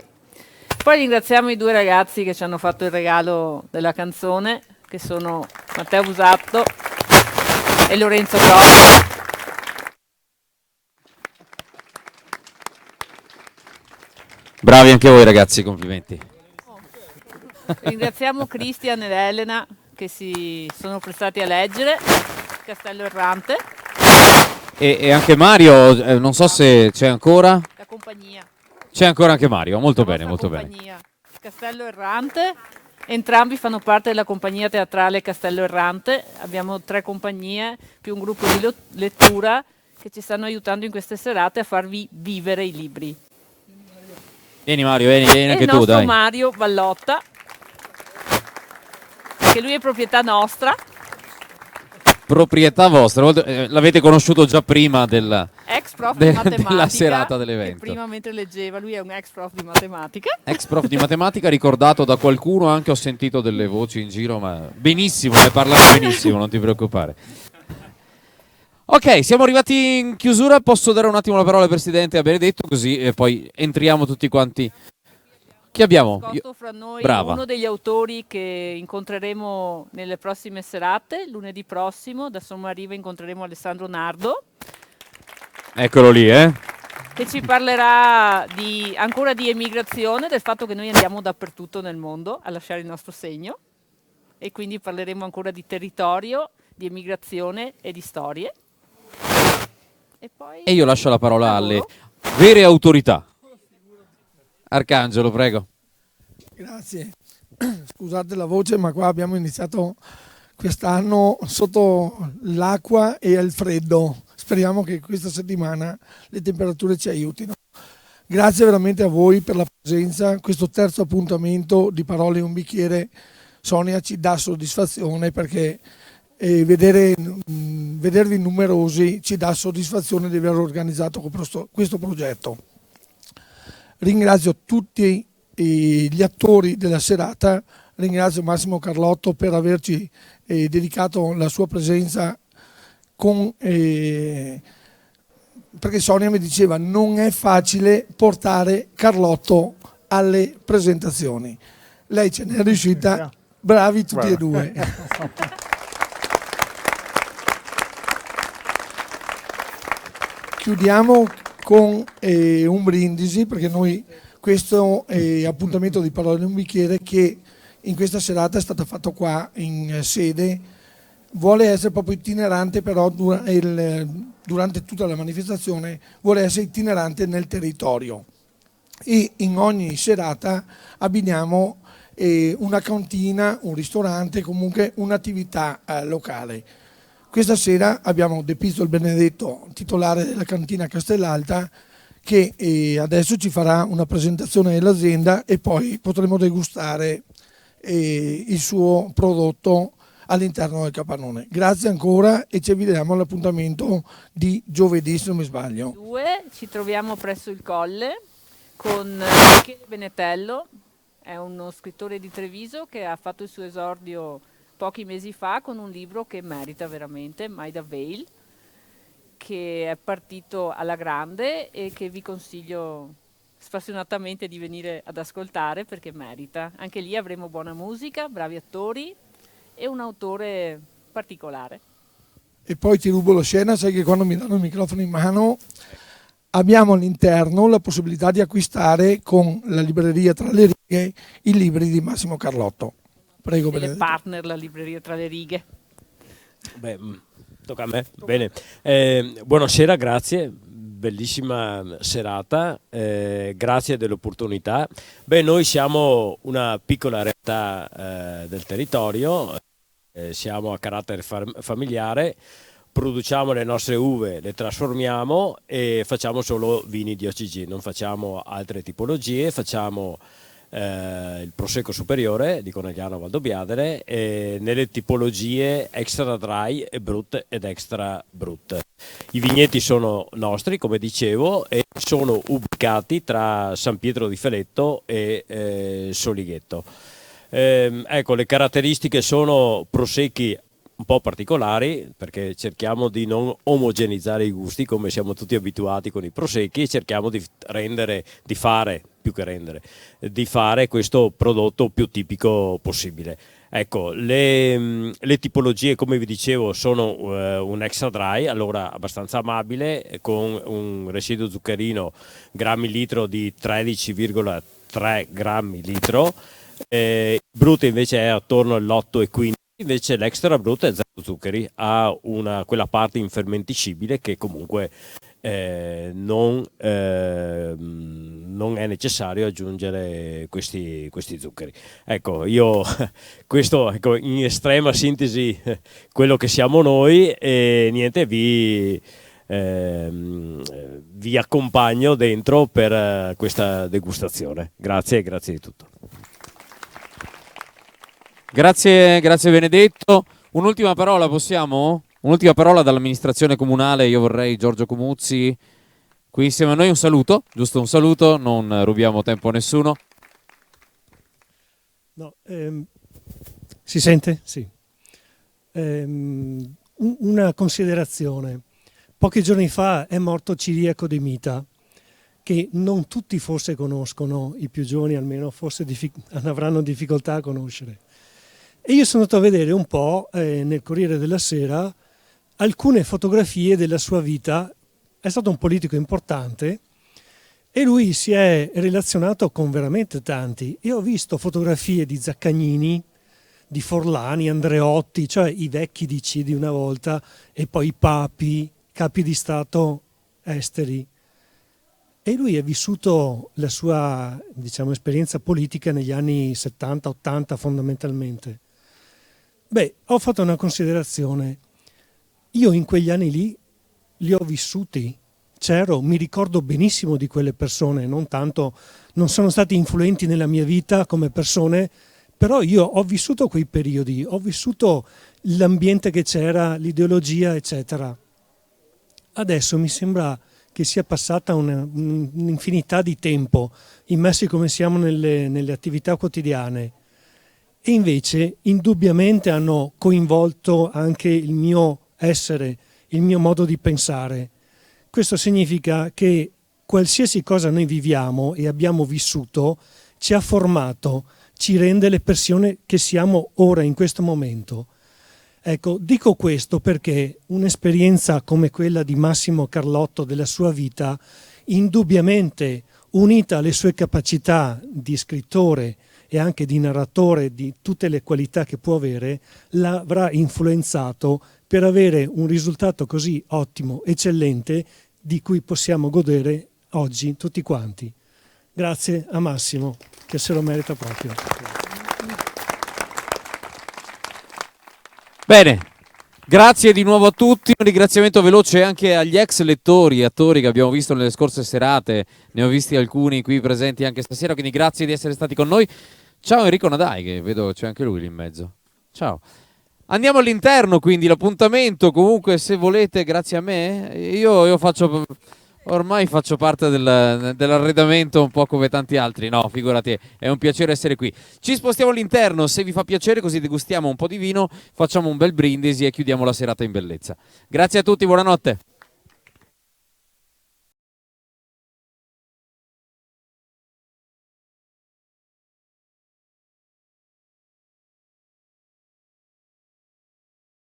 Poi ringraziamo i 2 ragazzi che ci hanno fatto il regalo della canzone, che sono Matteo Busatto e Lorenzo Grosso. Bravi anche voi ragazzi, complimenti. Ringraziamo Cristian ed Elena che si sono prestati a leggere Castello Errante. E anche Mario, non so se c'è ancora. La compagnia. C'è ancora anche Mario, molto La bene, nostra molto compagnia. Castello Errante, entrambi fanno parte della compagnia teatrale Castello Errante. Abbiamo 3 compagnie più un gruppo di lettura che ci stanno aiutando in queste serate a farvi vivere i libri. Vieni Mario, vieni anche il tu, nostro dai. Mario Vallotta, che lui è proprietà nostra, Proprietà vostra, l'avete conosciuto già prima ex prof di matematica, della serata che dell'evento. prima mentre leggeva, lui è un ex prof di matematica. Ex prof di matematica, ricordato da qualcuno, anche ho sentito delle voci in giro, ma benissimo, ne parlano benissimo, non ti preoccupare. Ok, siamo arrivati in chiusura, posso dare un attimo la parola al Presidente e a Benedetto, così poi entriamo tutti quanti. Chi abbiamo? Fra noi Brava. uno degli autori che incontreremo nelle prossime serate, lunedì prossimo, da Sommariva incontreremo Alessandro Nardo, Eccolo lì, che ci parlerà ancora di emigrazione, del fatto che noi andiamo dappertutto nel mondo a lasciare il nostro segno, e quindi parleremo ancora di territorio, di emigrazione e di storie. E io lascio la parola alle vere autorità. Arcangelo, prego. Grazie. Scusate la voce, ma qua abbiamo iniziato quest'anno sotto l'acqua e al freddo. Speriamo che questa settimana le temperature ci aiutino. Grazie veramente a voi per la presenza. Questo terzo appuntamento di Parole in un bicchiere, Sonia, ci dà soddisfazione perché vedervi numerosi ci dà soddisfazione di aver organizzato questo progetto. Ringrazio tutti gli attori della serata, ringrazio Massimo Carlotto per averci dedicato la sua presenza perché Sonia mi diceva non è facile portare Carlotto alle presentazioni. Lei ce n'è riuscita, bravi tutti e due. Chiudiamo con un brindisi, perché noi questo appuntamento di Parole in un bicchiere, che in questa serata è stato fatto qua in sede, vuole essere proprio itinerante, però durante tutta la manifestazione vuole essere itinerante nel territorio, e in ogni serata abbiniamo una cantina, un ristorante, comunque un'attività locale. Questa sera abbiamo De Pizzo il Benedetto, titolare della cantina Castellalta, che adesso ci farà una presentazione dell'azienda e poi potremo degustare il suo prodotto all'interno del capannone. Grazie ancora e ci vediamo all'appuntamento di giovedì, se non mi sbaglio. Ci troviamo presso il Colle con Michele Benetello, è uno scrittore di Treviso che ha fatto il suo esordio pochi mesi fa con un libro che merita veramente, Maida Vale, che è partito alla grande e che vi consiglio spassionatamente di venire ad ascoltare perché merita. Anche lì avremo buona musica, bravi attori e un autore particolare. E poi ti rubo la scena, sai che quando mi danno il microfono in mano abbiamo all'interno la possibilità di acquistare con la libreria Tra le Righe i libri di Massimo Carlotto. Prego, Benedetto. Partner la libreria Tra le Righe. Beh, tocca a me. Bene. Buonasera, grazie. Bellissima serata, grazie dell'opportunità. Beh, noi siamo una piccola realtà del territorio, siamo a carattere familiare, produciamo le nostre uve, le trasformiamo e facciamo solo vini di OCG, non facciamo altre tipologie, facciamo il Prosecco superiore di Conegliano Valdobbiadene nelle tipologie extra dry e brut ed extra brut. I vigneti sono nostri, come dicevo, e sono ubicati tra San Pietro di Feletto e Solighetto. Ecco, le caratteristiche sono prosecchi un po' particolari perché cerchiamo di non omogenizzare i gusti come siamo tutti abituati con i prosecchi e cerchiamo di fare questo prodotto più tipico possibile. Ecco, le tipologie, come vi dicevo, sono un extra dry, allora abbastanza amabile, con un residuo zuccherino grammi litro di 13,3 grammi litro, brut invece è attorno all'8,15. Invece l'extra brut è zero zuccheri, ha quella parte infermenticibile che comunque non è necessario aggiungere questi zuccheri. Ecco, questo in estrema sintesi quello che siamo noi e niente, vi vi accompagno dentro per questa degustazione. Grazie di tutto. Grazie Benedetto. Un'ultima parola possiamo? Un'ultima parola dall'amministrazione comunale. Io vorrei Giorgio Comuzzi qui insieme a noi, un saluto, giusto un saluto, non rubiamo tempo a nessuno. No, si sente? Sì. Una considerazione. Pochi giorni fa è morto Ciriaco De Mita, che non tutti forse conoscono, i più giovani almeno forse avranno difficoltà a conoscere. E io sono andato a vedere un po' nel Corriere della Sera alcune fotografie della sua vita. È stato un politico importante e lui si è relazionato con veramente tanti. Io ho visto fotografie di Zaccagnini, di Forlani, Andreotti, cioè i vecchi DC di una volta, e poi i papi, capi di Stato esteri. E lui ha vissuto la sua, diciamo, esperienza politica negli anni 70-80 fondamentalmente. Beh, ho fatto una considerazione. Io in quegli anni lì li ho vissuti, c'ero, mi ricordo benissimo di quelle persone, non sono stati influenti nella mia vita come persone, però io ho vissuto quei periodi, ho vissuto l'ambiente che c'era, l'ideologia, eccetera. Adesso mi sembra che sia passata un'infinità di tempo, immersi come siamo nelle attività quotidiane, e invece indubbiamente hanno coinvolto anche il mio essere, il mio modo di pensare. Questo significa che qualsiasi cosa noi viviamo e abbiamo vissuto ci ha formato, ci rende le persone che siamo ora in questo momento. Ecco, dico questo perché un'esperienza come quella di Massimo Carlotto della sua vita, indubbiamente unita alle sue capacità di scrittore e anche di narratore, di tutte le qualità che può avere, l'avrà influenzato per avere un risultato così ottimo, eccellente, di cui possiamo godere oggi tutti quanti. Grazie a Massimo, che se lo merita proprio. Bene, grazie di nuovo a tutti, un ringraziamento veloce anche agli ex lettori e attori che abbiamo visto nelle scorse serate, ne ho visti alcuni qui presenti anche stasera, quindi grazie di essere stati con noi. Ciao Enrico Nadai, che vedo c'è anche lui lì in mezzo. Ciao. Andiamo all'interno, quindi l'appuntamento, comunque se volete, grazie a me, io faccio, ormai faccio parte dell'arredamento un po' come tanti altri, no, figurati, è un piacere essere qui. Ci spostiamo all'interno, se vi fa piacere, così degustiamo un po' di vino, facciamo un bel brindisi e chiudiamo la serata in bellezza. Grazie a tutti, buonanotte.